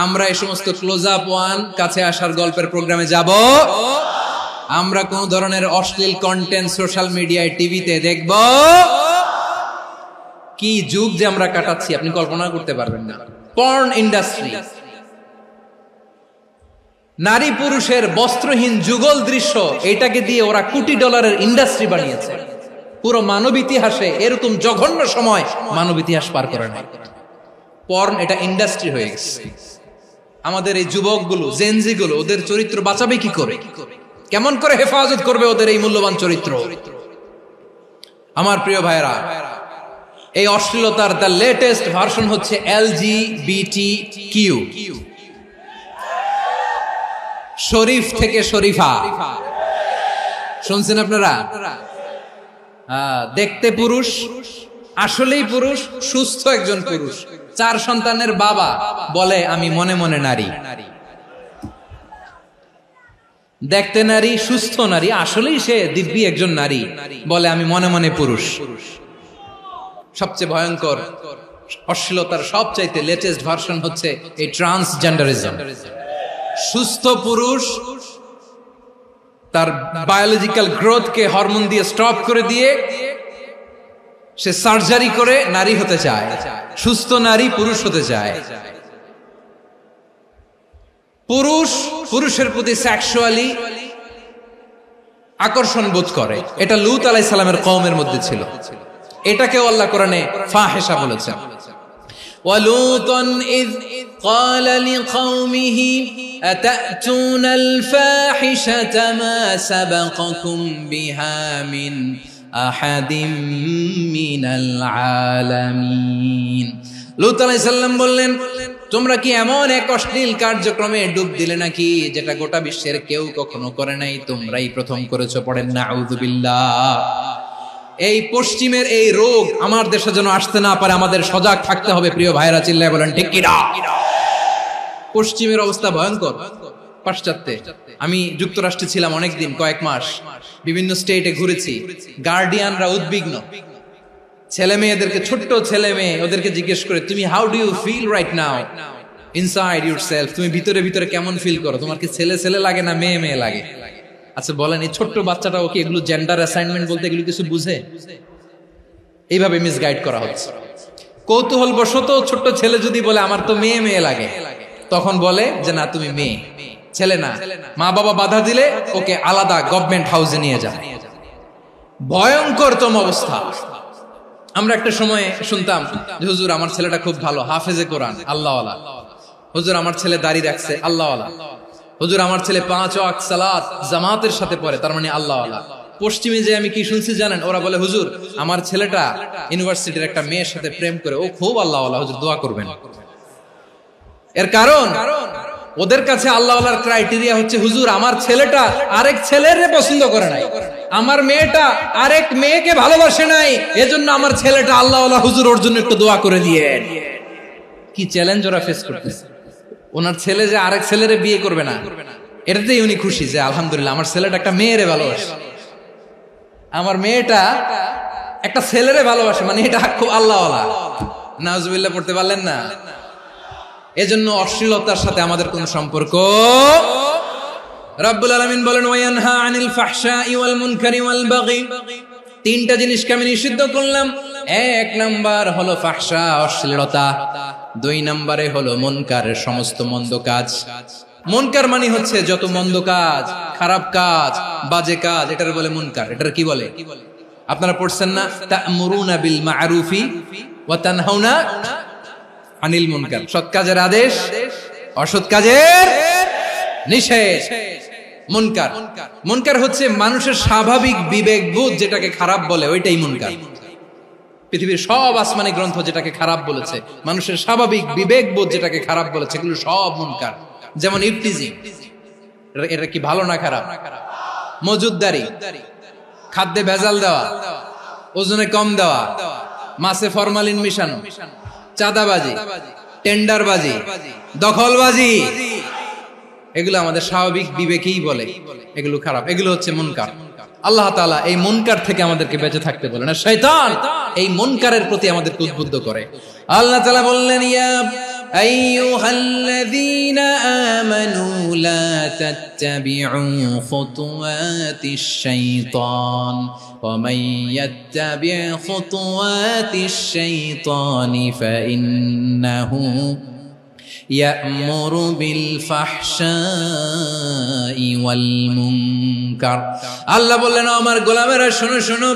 আমরা এই সমস্ত ক্লোজ আপ ওয়ান, কাছে আসার গল্পের প্রোগ্রামে যাব? আমরা কোন ধরনের অশ্লীল কন্টেন্ট সোশ্যাল মিডিয়ায়, টিভিতে দেখব? কি যুগ যে আমরা কাটাচ্ছি আপনি কল্পনা করতে পারবেন না। পর্ন ইন্ডাস্ট্রি, নারী পুরুষের বস্ত্রহীন যুগল দৃশ্য, এটাকে দিয়ে ওরা কোটি ডলারের ইন্ডাস্ট্রি বানিয়েছে। পুরো মানব ইতিহাসে এরকম জঘন্য সময় মানব ইতিহাস পার করে নাই। পর্ন এটা ইন্ডাস্ট্রি হয়ে গেছে। আমাদের এই যুবকগুলো, জেনজিগুলো, ওদের চরিত্র বাঁচাবে কি করে? কেমন করে হেফাজত করবে ওদের এই মূল্যবান চরিত্র? আমার প্রিয় ভাইরা, এই অশ্লীলতার দ্য লেটেস্ট ভার্সন হচ্ছে LGBTQ, শরীফ থেকে শরীফা। শুনছেন আপনারা? দেখতে পুরুষ, আসলেই পুরুষ, সুস্থ একজন পুরুষ, 4 সন্তানের বাবা, বলে আমি মনে মনে নারী। দেখতে নারী, সুস্থ নারী, আসলেই সে দিব্যি একজন নারী, বলে আমি মনে মনে পুরুষ। সবচেয়ে ভয়ঙ্কর অশ্লীলতার সবচাইতে লেটেস্ট ভার্সন হচ্ছে এই ট্রান্সজেন্ডারিজম। সুস্থ পুরুষ তার বায়োলজিক্যাল গ্রোথকে হরমোন দিয়ে স্টপ করে দিয়ে সে সার্জারি করে নারী হতে চায়, সুস্থ নারী পুরুষ হতে চায়। পুরুষ পুরুষের প্রতি সেক্সুয়ালি আকর্ষণ বোধ করে, এটা লূত আলাইহিস সালামের কওমের মধ্যে ছিল। এটাকেও আল্লাহ কোরআনে ফাহিশা বলেছেন। ওয়ালুতান ইয ক্বালা লিকাওমিহি আতা'তুনাল ফাহিশাতা মা সাবাকাকুম বিহা মিন আহাদিম মিনাল আলামিন। লূত আলাইহিস সালাম বললেন, তোমরা কি এমন এক অশ্লীল কার্যক্রমে ডুব দিলে নাকি যেটা গোটা বিশ্বের কেউ কখনো করে নাই, তোমরাই প্রথম করেছো। পড়েন নাউযুবিল্লাহ। এই পশ্চিমের এই রোগ আমার দেশে যেন আসতে না পারে, আমাদের সজাগ থাকতে হবে। প্রিয় ভাইরা, চিল্লায় বলেন ঠিক কি না? পশ্চিমের অবস্থা ভয়ঙ্কর। পাশ্চাত্যে আমি যুক্তরাষ্ট্রে ছিলাম অনেকদিন, কয়েক মাস, বিভিন্ন স্টেটে ঘুরেছি। গার্ডিয়ানরা উদ্বিগ্ন, ছেলে মেয়েদেরকে, ছোট্ট ছেলে মেয়ে, ওদেরকে জিজ্ঞেস করে, তুমি how do you feel right now inside yourself, তুমি ভিতরে ভিতরে কেমন ফিল করো, তোমার কি ছেলে ছেলে লাগে না মেয়ে মেয়ে লাগে? আচ্ছা বলেন, এই ছোট্ট বাচ্চাটা ওকে এগুলো জেন্ডার অ্যাসাইনমেন্ট বলতে এগুলো কিছু বুঝে? এইভাবে মিসগাইড করা হচ্ছে। কৌতূহল বশত ছোট্ট ছেলে যদি বলে আমার তো মেয়ে মেয়ে লাগে, তখন বলে যে না তুমি মেয়ে, ছেলে না। মা বাবা বাধা দিলে ওকে আলাদা গভর্নমেন্ট হাউসে নিয়ে যায়। ভয়ঙ্করতম অবস্থা। আমরা একটা সময় শুনতাম যে হুজুর আমার ছেলেটা খুব ভালো, হাফেজে কোরআন, আল্লাহওয়ালা। হুজুর আমার ছেলে দাড়ি রাখছে, আল্লাহওয়ালা। হুজুর আমার ছেলে 5 ওয়াক্ত সালাত জামাতের সাথে পড়ে, তার মানে আল্লাহওয়ালা। পশ্চিমে যে আমি কি শুনছি জানেন? ওরা বলে হুজুর আমার ছেলেটা ইউনিভার্সিটির একটা মেয়ের সাথে প্রেম করে, ও খুব আল্লাহওয়ালা, হুজুর দোয়া করবেন। এর কারণ ওদের কাছে আল্লাহওয়ালার ক্রাইটেরিয়া হচ্ছে হুজুর আমার ছেলেটা আরেক ছেলের পছন্দ করে নাই, আমার মেয়েটা আরেক মেয়েকে ভালোবাসে নাই, এজন্য আমার ছেলেটা আল্লাহওয়ালা, হুজুর ওর জন্য একটু দোয়া করে দিয়ে। কি চ্যালেঞ্জ ওরা ফেস করতেছে। ওনার ছেলে যে আরেক ছেলেরে বিয়ে করবে না, এটাতেই উনি খুশি যে আলহামদুলিল্লাহ আমার ছেলেটা একটা মেয়েরে ভালোবাসে, আমার মেয়েটা একটা ছেলেরে ভালোবাসে, মানে এটা খুব আল্লাহওয়ালা। নাউজুবিল্লাহ পড়তে পারলেন না? এজন্য অশ্লীলতার সাথে আমাদের কোন সম্পর্ক। রাব্বুল আলামিন বলেন ওয়ায়ানহা আনিল ফাহশাই ওয়াল মুনকারি ওয়াল বাগি, 3টা জিনিসকে আমি নিষিদ্ধ করলাম। 1 নাম্বার হলো ফাহশা, অশ্লীলতা। 2 নম্বরে হলো মুনকারের সমস্ত মন্দ কাজ। মুনকার মানে হচ্ছে যত মন্দ কাজ, খারাপ কাজ, বাজে কাজ, এটার বলে মুনকার। এটার কি বলে? আপনারা পড়ছেন না, তা'মুরুনা বিল মা'রুফি ওয়া তানহাউনা আনিল মুনকার। সৎ কাজের আদেশ, অসৎ কাজের নিষেধ। মুনকার, মুনকার হচ্ছে মানুষের স্বাভাবিক বিবেক বোধ যেটাকে খারাপ বলে, ওইটাই মুনকার। পৃথিবীর সব আসমানি গ্রন্থ যেটাকে খারাপ বলেছে, মানুষের স্বাভাবিক বিবেক বোধ যেটাকে খারাপ বলেছে, এগুলো সব মুনকার। যেমন ইফতিজিং, এটা কি ভালো না খারাপ? মজুদদারি, খাদ্যে ভেজাল দেওয়া, ওজনে কম দেওয়া, মাছে ফরমালিন মিশানো, চাঁদাবাজি, টেন্ডারবাজি, দখলবাজি, এগুলো আমাদের স্বাভাবিক বিবেকেই বলে এগুলো খারাপ, এগুলো হচ্ছে মুনকার। আল্লাহ তাআলা এই মুনকার থেকে আমাদেরকে বেঁচে থাকতে বলেন, আর শয়তান এই মুনকারের প্রতি আমাদেরকে উদ্বুদ্ধ করে। আল্লাহ তাআলা বললেন ইয়া আইয়ুহাল্লাযীনা আমানু লা তাত্তাবিউ খুতুওয়াতিশ শাইতান ওয়া মান ইয়াত্তাবি' খুতুওয়াতিশ শাইতানি ফাইন্নাহু ইয়া'মুরু বিল ফাহশাই ওয়াল মুনকার। আল্লাহ বললেন আমার গোলামেরা শোনো শোনো,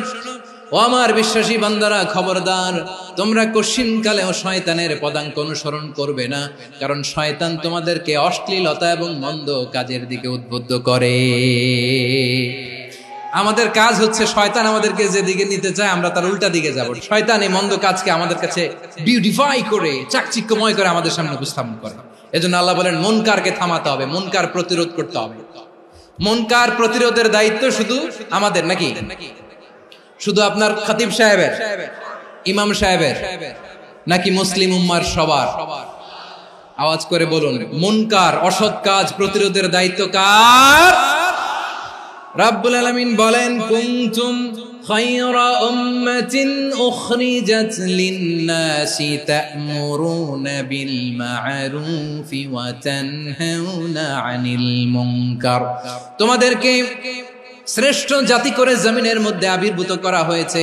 ও আমার বিশ্বাসী বান্দারা খবরদার, তোমরা কশিনকালেও শয়তানের পদাঙ্ক অনুসরণ করবে না, কারণ শয়তান তোমাদেরকে অশ্লীলতা এবং মন্দ কাজের দিকে উদ্বুদ্ধ করে। আমাদের কাজ হচ্ছে শয়তান আমাদেরকে যেদিকে নিতে চায় আমরা তার উল্টা দিকে যাব। শয়তান এই মন্দ কাজকে আমাদের কাছে বিউটিফাই করে, চাকচিক্যময় করে আমাদের সামনে উপস্থাপন করে। এজন্য আল্লাহ বলেন মুনকারকে থামাতে হবে, মুনকার প্রতিরোধ করতে হবে। মুনকার প্রতিরোধের দায়িত্ব শুধু আমাদের নাকি? শুধু আপনার খতিব সাহেবের, ইমাম সাহেবের, নাকি মুসলিম উম্মার সবার? আওয়াজ করে বলুন, মুনকার অসৎ কাজ প্রতিরোধের দায়িত্ব কার? রাব্বুল আলামিন বলেন, কুনতুম খায়রা উম্মাতিন উখরিজাত লিন-নাসি তা'মুরুনা বিল মা'রুফি ওয়া তানহাউনা আনিল মুনকার। তোমাদেরকে শ্রেষ্ঠ জাতি করে জমিনের মধ্যে আবির্ভূত করা হয়েছে,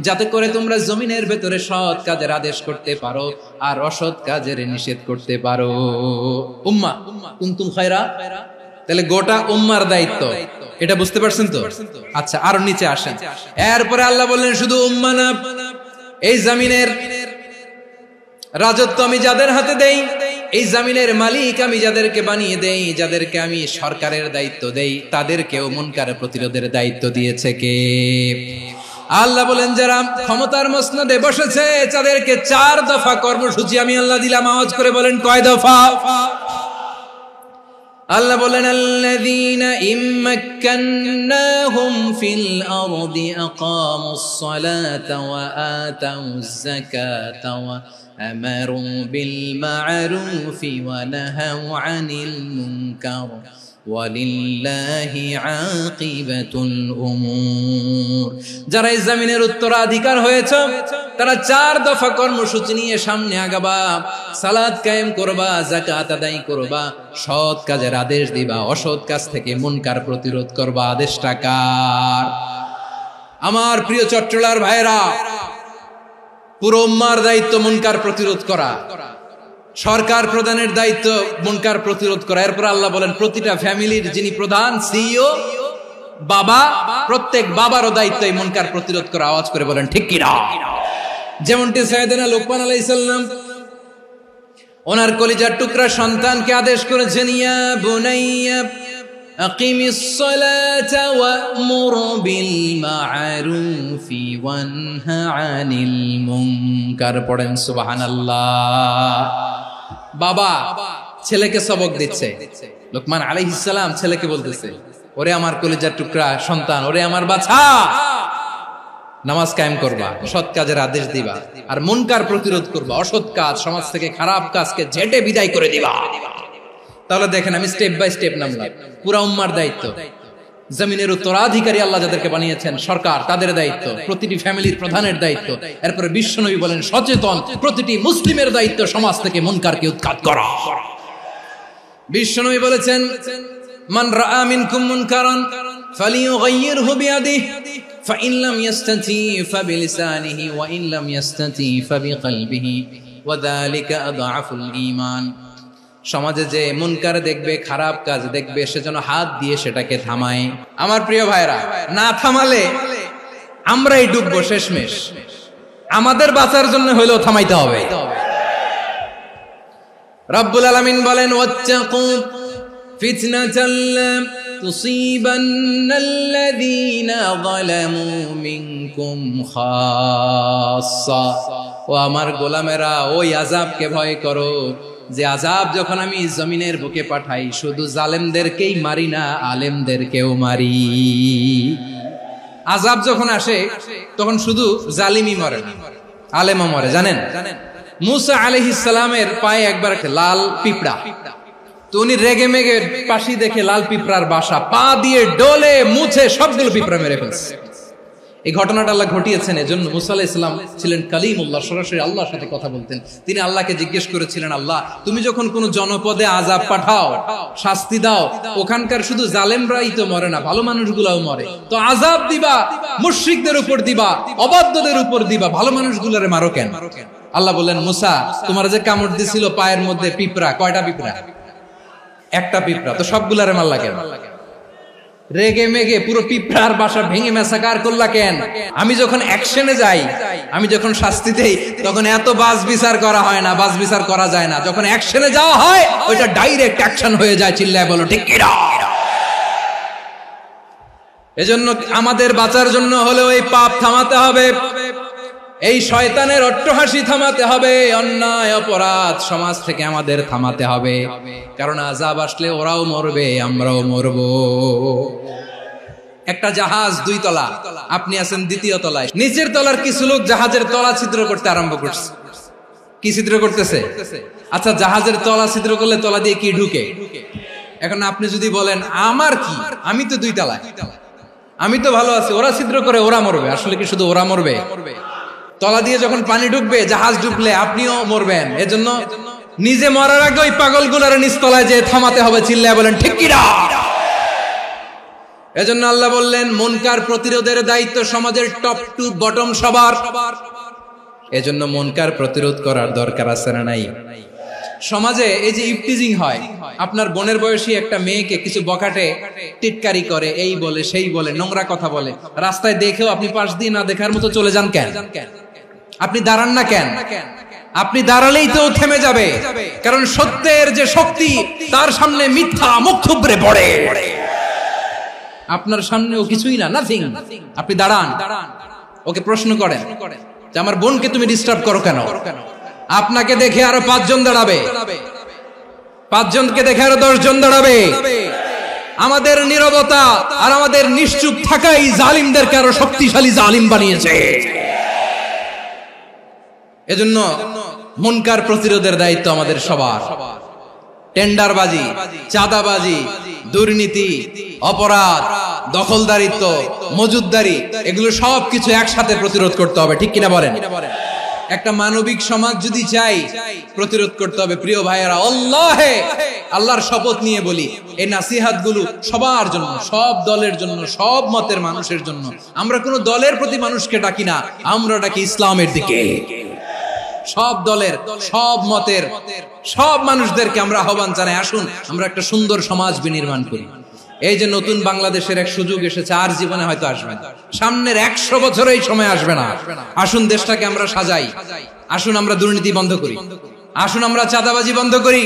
যাতে করে তোমরা জমিনের ভেতরে সৎ কাজের আদেশ করতে পারো আর অসৎ কাজের নিষেধ করতে পারো। উম্মাহ, কুনতুম খায়রা, তাহলে গোটা উম্মার দায়িত্ব, এটা বুঝতে পারছেন তো? আচ্ছা, আরো নিচে আসেন। এরপরে আল্লাহ বললেন, শুধু উম্মাহ না, এই জমিনের রাজত্ব আমি যাদের হাতে দেই, এই জমিনের মালিক আমি যাদেরকে বানিয়ে দেই, যাদেরকে আমি সরকারের দায়িত্ব দেই, তাদেরকেও মুনকার প্রতিরোধের দায়িত্ব দিয়েছে কে? আল্লাহ বলেন, যারা ক্ষমতার মসনদে বসেছে তাদেরকে 4 দফা কর্মসূচি আমি আল্লাহ দিলাম। আওয়াজ করে বলেন, কয় দফা? আল্লাহ বলেন, আল্লাযীনা ইম্মাক্কান্নাহুম ফিল আরদি আকামুস সালাতা ওয়া আতাউয যাকাতা ওয়া আমারু বিল মা'রুফি ওয়া নাহাউ আনিল মুনকার ওয়ালিল্লাহি আকিবাতুল উমুর। যারা এই জমিনের উত্তরাধিকার হয়েছে তারা 4 দফা কর্মসূচি নিয়ে সামনে আগাবা। সালাত কায়েম করবা, যাকাত আদায় করবা, সৎ কাজের আদেশ দিবা, অসৎ কাজ থেকে মুনকার প্রতিরোধ করবা। আদেশটা কার? আমার প্রিয় চট্টলার ভাইরা, পুরো উম্মার দায়িত্ব মুনকার প্রতিরোধ করা, সরকার প্রধানের দায়িত্ব মুনকার প্রতিরোধ করা। এরপর আল্লাহ বলেন, প্রতিটা ফ্যামিলির যিনি প্রধান, সিইও, বাবা, প্রত্যেক বাবারও দায়িত্ব এই মুনকার প্রতিরোধ করা। আওয়াজ করে বলেন, ঠিক কিনা? যেমনটি সাইয়েদনা লোকমান আলাইহিস সালাম ওনার কলিজার টুকরা সন্তানকে আদেশ করেছেন, ইয়া বুনাইয়া আকিমিস সালাতা ওয়া'মুর বিল মা'রুফি ওয়ানহা আনিল মুনকার। পড়েন সুবহানাল্লাহ। বাবা ছেলেকে সবক দিচ্ছে, লোকমান আলাইহিস সালাম ছেলেকে বলতেছে, ওরে আমার কলিজার টুকরা সন্তান, ওরে আমার বাছা, নামাজ কায়েম করবা, সৎ কাজের আদেশ দিবা, আর মুনকার প্রতিরোধ করবা, অসৎ কাজ, সমাজ থেকে খারাপ কাজকে ঝেঁটে বিদায় করে দিবা। তাহলে দেখেন, আমি স্টেপ বাই স্টেপ নামলাম। পুরা উম্মার দায়িত্ব, জমিনের উত্তরাধিকারী আল্লাহ যাদেরকে বানিয়েছেন সরকার, তাদের দায়িত্ব, প্রতিটি ফ্যামিলির প্রধানের দায়িত্ব। এরপরে বিশ্বনবী বলেন, সচেতন প্রতিটি মুসলিমের দায়িত্ব সমাজ থেকে মুনকারকে উৎখাত করা। বিশ্বনবী বলেছেন, মান রাআ মিনকুম মুনকারান ফালিয়ুগাইয়িরহু বিয়াদিহি ফাইন লাম ইয়াস্তাতি ফাবিলিসানিহি ওয়া ইন লাম ইয়াস্তাতি ফাবিকলবিহি ওয়া যালিকা আযআফুল ঈমান। সমাজে যে মুনকার দেখবে, খারাপ কাজ দেখবে, সেজন্য হাত দিয়ে সেটাকে থামায়। আমার প্রিয় ভাইরা, না থামালে আমরাই ডুববো শেষমেশ। আমাদের বাঁচার জন্য হইলেও থামাইতে হবে। রব্বুল আলামিন বলেন, ওয়াত্তাকু ফিতনাতাল লা তুসিবান্নাল্লাযীনা যালামু মিনকুম খাসসা। ও আমার গোলামেরা, ওই আযাবকে ভয় করো যে আযাব যখন আমি জমিনের বুকে পাঠাই, শুধু জালেমদেরকেই মারি না, আলেমদেরকেও মারি। আযাব যখন আসে তখন শুধু জালিমই মরে না, আলেমও মরে। জানেন, মুসা আলাইহিস সালামের পায়ে একবার একটা লাল পিঁপড়া, তো উনি রেগে মেগে পাশি দেখে লাল পিঁপড়ার বাসা, পা দিয়ে ডলে মুছে সবগুলো পিঁপড়া মেরে ফেলছে। এই ঘটনাটা আল্লাহ ঘটিয়েছেন এজন্য। মুসা আলাইহিস সালাম ছিলেন কালিমুল্লাহ, সরাসরি আল্লাহর সাথে কথা বলতেন। তিনি আল্লাহকে জিজ্ঞেস করেছিলেন, আল্লাহ তুমি যখন কোন জনপদে আযাব পাঠাও, শাস্তি দাও, ওখানকার শুধু জালেমরাই তো মরে না, ভালো মানুষগুলাও মরে, তো আযাব দিবা মুশরিকদের উপর দিবা, অবাধ্যদের উপর দিবা, ভালো মানুষগুলোরে মারো কেন? আল্লাহ বললেন, মুসা তোমার যে কামড় দিছিল পায়ের মধ্যে পিঁপড়া, কয়টা পিঁপড়া? একটা পিঁপড়া, তো সবগুলারে মারলা কেন? রেগে মেগে পুরো পিঁপড়ার বাসা ভেঙে মেসাকার করলা কেন? আমি যখন অ্যাকশনে যাই, আমি যখন শাস্তি দেই, তখন এত বাস বিচার করা হয় না, বাস বিচার করা যায় না। যখন অ্যাকশনে যাওয়া হয়, ওইটা ডাইরেক্ট অ্যাকশন হয়ে যায়। চিল্লায় বলো ঠিক কিনা? এজন্য আমাদের বাঁচার জন্য হলেও এই পাপ থামাতে হবে, এই শয়তানের অট্টহাসি থামাতে হবে, অন্যায় অপরাধ সমাজ থেকে আমাদের থামাতে হবে। কারণ আযাব আসলে ওরাও মরবে, আমরাও মরবো। একটা জাহাজ 2 তলা, আপনি আছেন 2য় তলায়। নিচের তলার কিছু লোক জাহাজের তলা ছিদ্র করতে আরম্ভ করছে। কি ছিদ্র করতেছে? আচ্ছা, জাহাজের তলা ছিদ্র করলে তলা দিয়ে কি ঢুকে? এখন আপনি যদি বলেন আমার কি, আমি তো 2 তলায়, আমি তো ভালো আছি, ওরা ছিদ্র করে ওরা মরবে। আসলে কি শুধু ওরা মরবে? তলা দিয়ে যখন পানি ঢুকবে, জাহাজ ঢুকলে আপনিও মরবেন। এজন্য নিজে মরার আগে ওই পাগলগুলোর নিচতলায় যে থামাতে হবে, চিল্লায় বলেন ঠিক কি না? এজন্য আল্লাহ বললেন মুনকার প্রতিরোধের দায়িত্ব সমাজের টপ টু বটম সবার। এজন্য মুনকার প্রতিরোধ করার দরকার আছে না নাই? সমাজে এই যে ইফটিজিং হয়, আপনার বোনের বয়সী একটা মেয়েকে কিছু বকাটে টিটকারি করে, এই বলে সেই বলে, নোংরা কথা বলে, রাস্তায় দেখেও আপনি পাশ দিয়ে না দেখার মতো চলে যান কেন? আপনি দাঁড়ান না কেন? আপনি দাঁড়ালেই তো থেমে যাবে, কারণ সত্যের যে শক্তি তার সামনে মিথ্যা মুখ থুবড়ে পড়ে। আপনার সামনেও কিছুই না, নাথিং। আপনি দাঁড়ান, ওকে প্রশ্ন করেন যে আমার বোনকে তুমি ডিস্টার্ব করো কেন? আপনাকে দেখে আরো 5 জন দাঁড়াবে, 5 জনকে দেখে আরো 10 জন দাঁড়াবে। আমাদের নীরবতা আর আমাদের নিশ্চুপ থাকাই জালিমদেরকে আরো শক্তিশালী জালিম বানিয়েছে। এজন্য মুনকার প্রতিরোধের দায়িত্ব আমাদের সবার। টেন্ডারবাজি, চাঁদাবাজি, দুর্নীতি, অপরাধ, দখলদারিত্ব, মজুদদারি, এগুলো সবকিছু একসাথে প্রতিরোধ করতে হবে। ঠিক কিনা বলেন? একটা মানবিক সমাজ যদি চাই, প্রতিরোধ করতে হবে। প্রিয় ভাইয়েরা, আল্লাহর শপথ নিয়ে বলি, এই নাসিহাত গুলো সবার জন্য, সব দলের জন্য, সব মতের মানুষের জন্য। আমরা কোনো দলের প্রতি মানুষকে ডাকি না, আমরা ডাকি ইসলামের দিকে। সব দলের, সব মতের, সব মানুষদেরকে আমরা আহ্বান জানাই, আসুন আমরা একটা সুন্দর সমাজ বিনির্মাণ করি। এই যে নতুন বাংলাদেশের এক সুযোগ এসেছে, আর জীবনে হয়তো আসবে না, সামনের 100 বছর এই সময় আসবে না। আসুন দেশটাকে আমরা সাজাই, আসুন আমরা দুর্নীতি বন্ধ করি, আসুন আমরা চাঁদাবাজি বন্ধ করি,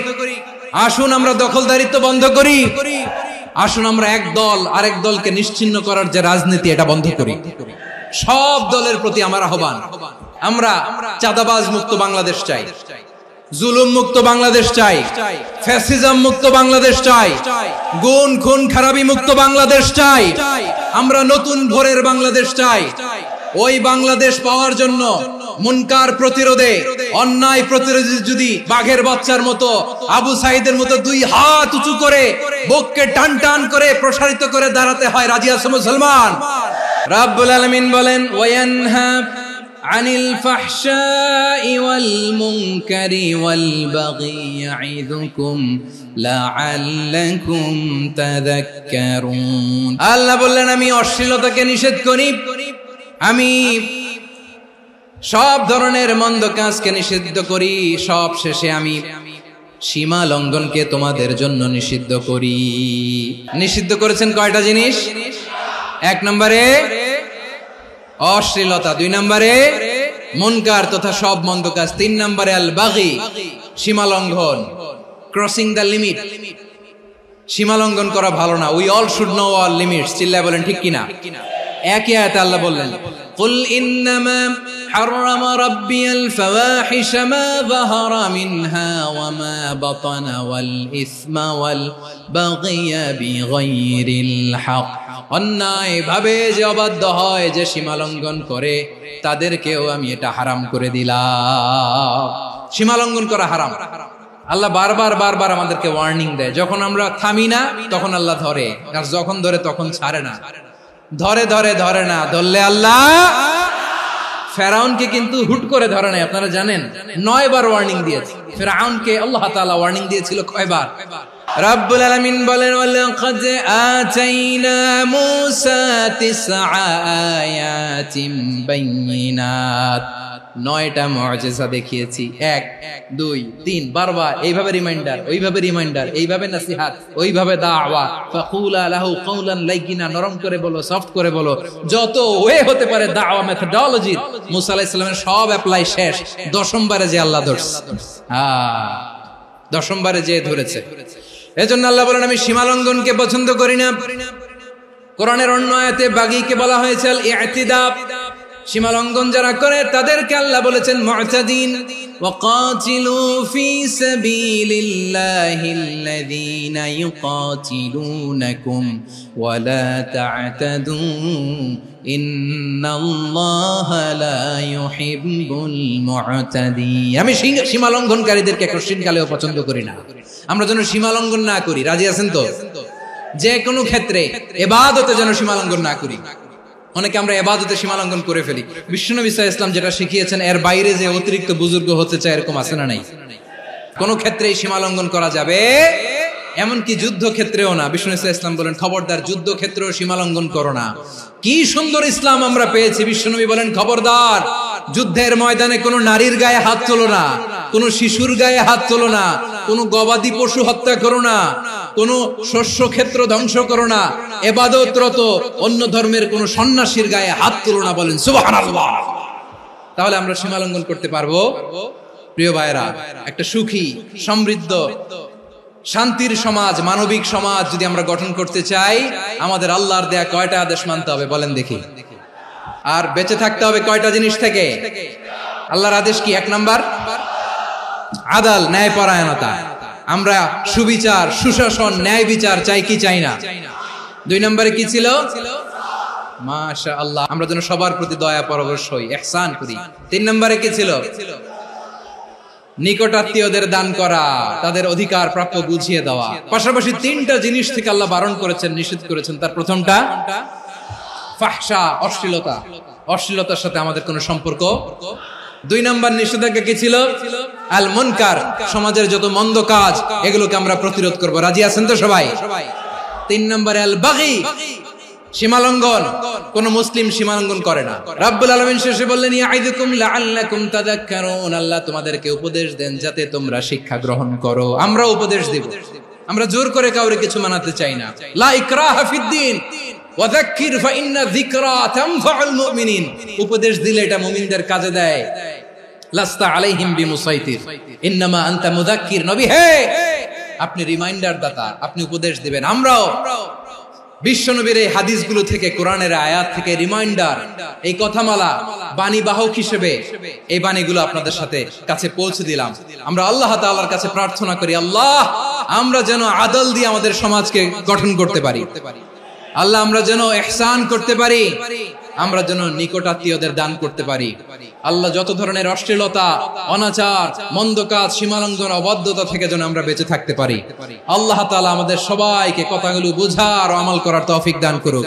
আসুন আমরা দখলদারিত্ব বন্ধ করি, আসুন আমরা এক দল আরেক দলকে নিশ্চিহ্ন করার যে রাজনীতি, এটা বন্ধ করি। সব দলের প্রতি আমার আহ্বান, আমরা চাঁদাবাজ মুক্ত বাংলাদেশ চাই, জুলুম মুক্ত বাংলাদেশ চাই, ফ্যাসিজম মুক্ত বাংলাদেশ চাই, গুণ খুন খারাপি মুক্ত বাংলাদেশ চাই, আমরা নতুন ভোরের বাংলাদেশ চাই। ওই বাংলাদেশ পাওয়ার জন্য মুনকার প্রতিরোধে, অন্যায় প্রতিরোধে যদি বাঘের বাচ্চার মতো, আবু সাইদের মতো 2 হাত উঁচু করে, বুককে টান টান করে প্রসারিত করে দাঁড়াতে হয়, রাজি আছো মুসলমান? রাব্বুল আলামিন বলেন ওয়ায়ানহা আনিল ফাহশাই ওয়াল মুনকারি ওয়াল বাগি ইয়াইযুকুম লাআল্লাকুম তাযাক্কারুন। আল্লাহ বললেন আমি অশ্লীলতাকে নিষেধ করি, আমি সব ধরনের মন্দ কাজকে নিষিদ্ধ করি, সব শেষে আমি সীমা লঙ্ঘনকে তোমাদের জন্য নিষিদ্ধ করি। নিষিদ্ধ করেছেন কয়টা জিনিস? 1 নম্বরে অশ্লীলতা, 2 নম্বরে মুনকার তথা সব মন্দ কাজ, 3 নম্বরে আল বাগি, সীমা লঙ্ঘন, ক্রসিং দ্য লিমিট। সীমা লঙ্ঘন করা ভালো না। We all should know our limits. চিল্লায় বলেন ঠিক কিনা? একই আয়াতে আল্লাহ বললেন কুল ইন্নামা হাররামা রাব্বিয়াল ফাওয়াহিশা মা যাহারা মিনহা ওয়া মা বাতানা ওয়াল ইসমা ওয়াল বাগিয়া বিগাইরিল হক। অন্যায় ভাবে যে অবাধ্য হয়, যে সীমা লঙ্ঘন করে, তাদেরকেও আমি এটা হারাম করে দিলাম। সীমা লঙ্ঘন করা হারাম। আল্লাহ বারবার বারবার আমাদেরকে ওয়ার্নিং দেয়। যখন আমরা থামি না তখন আল্লাহ ধরে, আর যখন ধরে তখন ছাড়ে না। ধরে ধরে ধরে না, ধরলে আল্লাহ। ফেরাউনকে কিন্তু হুট করে ধরে নাই, আপনারা জানেন 9 বার ওয়ার্নিং দিয়েছে। ফেরাউনকে আল্লাহ তাআলা ওয়ার্নিং দিয়েছিল কয়বার? রাব্বুল আলামিন বলেন ওয়ালাকাদ আতাইনা মূসা 9 আয়াতিন বাইয়িনাত। 9টা মুআজিজা দেখিয়েছি, 1 2 3 বারবার এইভাবে রিমাইন্ডার, ওইভাবে রিমাইন্ডার, এইভাবে নসিহত, ওইভাবে দাওয়া। ফাকুলা লাহু কাওলান লাইয়িনা, নরম করে বলো, সফট করে বলো, যত ওয়ে হতে পারে দাওয়া মেথডোলজি। মুসা আলাইহিস সালামের সব অ্যাপ্লাই শেষ, 10ম বারে যে আল্লাহ ধরছে। 10ম বারে যে ধরেছে। এজন্য আল্লাহ বলেন আমি সীমা লঙ্ঘনকে পছন্দ করি না। কোরআনের অন্য আয়াতে বাগীকে বলা হয়েছে আল ইতিদা। সীমা লঙ্ঘন যারা করে তাদেরকে আল্লাহ বলেছেন মুতাদিন। وقاتلوا في سبيل الله الذين يقاتلونكم ولا تعتدوا إن الله لا يحب المعتدين আমি সীমা লঙ্ঘনকারীদেরকে কোশ্চিনকালেও পছন্দ করি না। আমরা যেন সীমা লঙ্ঘন না করি। রাজি আছেন তো? যে কোনো ক্ষেত্রে ইবাদতে যেন সীমা লঙ্ঘন না করি। অনেকে আমরা ইবাদতে সীমা লঙ্ঘন করে ফেলি। বিশ্বনবী সাল্লাল্লাহু আলাইহি ওয়াসাল্লাম যেটা শিখিয়েছেন এর বাইরে যে অতিরিক্ত বুজুর্গ হতে চায় এরকম আছে না নাই? কোন ক্ষেত্রেই সীমা লঙ্ঘন করা যাবে, এমনকি যুদ্ধ ক্ষেত্রেও না। বিশ্বনবী সাল্লাল্লাহু আলাইহি ওয়াসাল্লাম বলেন খবরদার যুদ্ধ ক্ষেত্রেও সীমা লঙ্ঘন করো না। কি সুন্দর ইসলাম আমরা পেয়েছি। বিশ্বনবী বলেন খবরদার যুদ্ধের ময়দানে কোনো নারীর গায়ে হাত তোলো না, কোনো শিশুর গায়ে হাত তোলো না, কোনো গবাদি পশু হত্যা করো না, কোনো শস্য ক্ষেত্র ধ্বংস করো না, ইবাদতরত অন্য ধর্মের কোনো সন্ন্যাসীর গায়ে হাত তোলো না। বলেন সুবহানাল্লাহ। তাহলে আমরা সীমা লঙ্ঘন করতে পারবো? প্রিয় ভাইরা, একটা সুখী, সমৃদ্ধ, শান্তির সমাজ, মানবিক সমাজ যদি আমরা গঠন করতে চাই, আমাদের আল্লাহর দেয়া কয়টা আদেশ মানতে হবে বলেন দেখি? আর বেঁচে থাকতে হবে কয়টা জিনিস থেকে? আল্লাহর আদেশ কি? 1 নাম্বার আদাল, ন্যায়পরায়ণতা। আমরা সুবিচার, সুশাসন, ন্যায় বিচার চাই কি চাই না? 2 নম্বরে কি ছিল? মাশাআল্লাহ, আমরা যেন সবার প্রতি দয়া পরবশ হই, ইহসান করি। 3 নম্বরে কি ছিল? নিকটাত্মীয়দের দান করা, তাদের অধিকার প্রাপ্য বুঝিয়ে দেওয়া। পাশাপাশি 3টা জিনিস থেকে আল্লাহ বারণ করেছেন, নিষেধ করেছেন। তার প্রথমটা ফাহশা, অশ্লীলতা। অশ্লীলতার সাথে আমাদের কোনো সম্পর্ক। 2 নম্বর নিষেধাজ্ঞা কি ছিল? আল মুনকার, সমাজের যত মন্দ কাজ এগুলোকে আমরা প্রতিরোধ করব। রাজি আছেন তো সবাই? 3 নম্বরে আল বাগী, সীমালঙ্ঘন। কোন মুসলিম সীমালঙ্ঘন করে না। রাব্বুল আলামিন শেষে বললেন ইয়াইদুকুম লাআল্লাকুম তাযাক্কারুন, আল্লাহ তোমাদেরকে উপদেশ দেন যাতে তোমরা শিক্ষা গ্রহণ করো। আমরা উপদেশ দেব, আমরা জোর করে কাউরে কিছু মানাতে চাই না। লা ইকরাহা ফিদ্দিন ওয়াযাক্কির ফাইন্না যিকরা তানফাউল মুমিনিন। উপদেশ দিলে এটা মুমিনদের কাজে দেয়। লাস্তা আলাইহিম বিমুসাইতির ইন্নামা আনতা মুযাক্কির। নবী হে, আপনি রিমাইন্ডার দাতা, আপনি উপদেশ দিবেন। আমরাও বিশ্বনবীর এই হাদিসগুলো থেকে, কোরআনের আয়াত থেকে রিমাইন্ডার, এই কথামালা, বাণী বাহক হিসেবে এই বাণীগুলো আপনাদের সাথে কাছে পৌঁছে দিলাম। আমরা আল্লাহ তাআলার কাছে প্রার্থনা করি, আল্লাহ আমরা যেন আদল দিয়ে আমাদের সমাজকে গঠন করতে পারি। আল্লাহ আমরা যেন ইহসান করতে পারি, আমরা যেন নিকটাত্মীয়দের দান করতে পারি। আল্লাহ যত ধরনের অশ্লীলতা, অনাচার, মন্দ কাজ, সীমালঙ্ঘন, অবাধ্যতা থেকে যেন আমরা বেঁচে থাকতে পারি। আল্লাহ তাআলা আমাদের সবাইকে কথাগুলো বোঝার ও আমল করার তৌফিক দান করুক।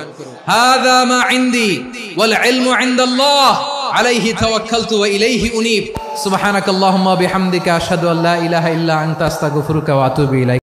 হাযা মা ইনদি ওয়াল ইলমু ইনদাল্লাহ আলাইহি তাওয়াক্কালতু ওয়া ইলাইহি উনীব। সুবহানাকাল্লাহুম্মা বিহামদিকা আশহাদু আল্লা ইলাহা ইল্লা আনতা আস্তাগফিরুকা ওয়া আতুবু ইলাইক।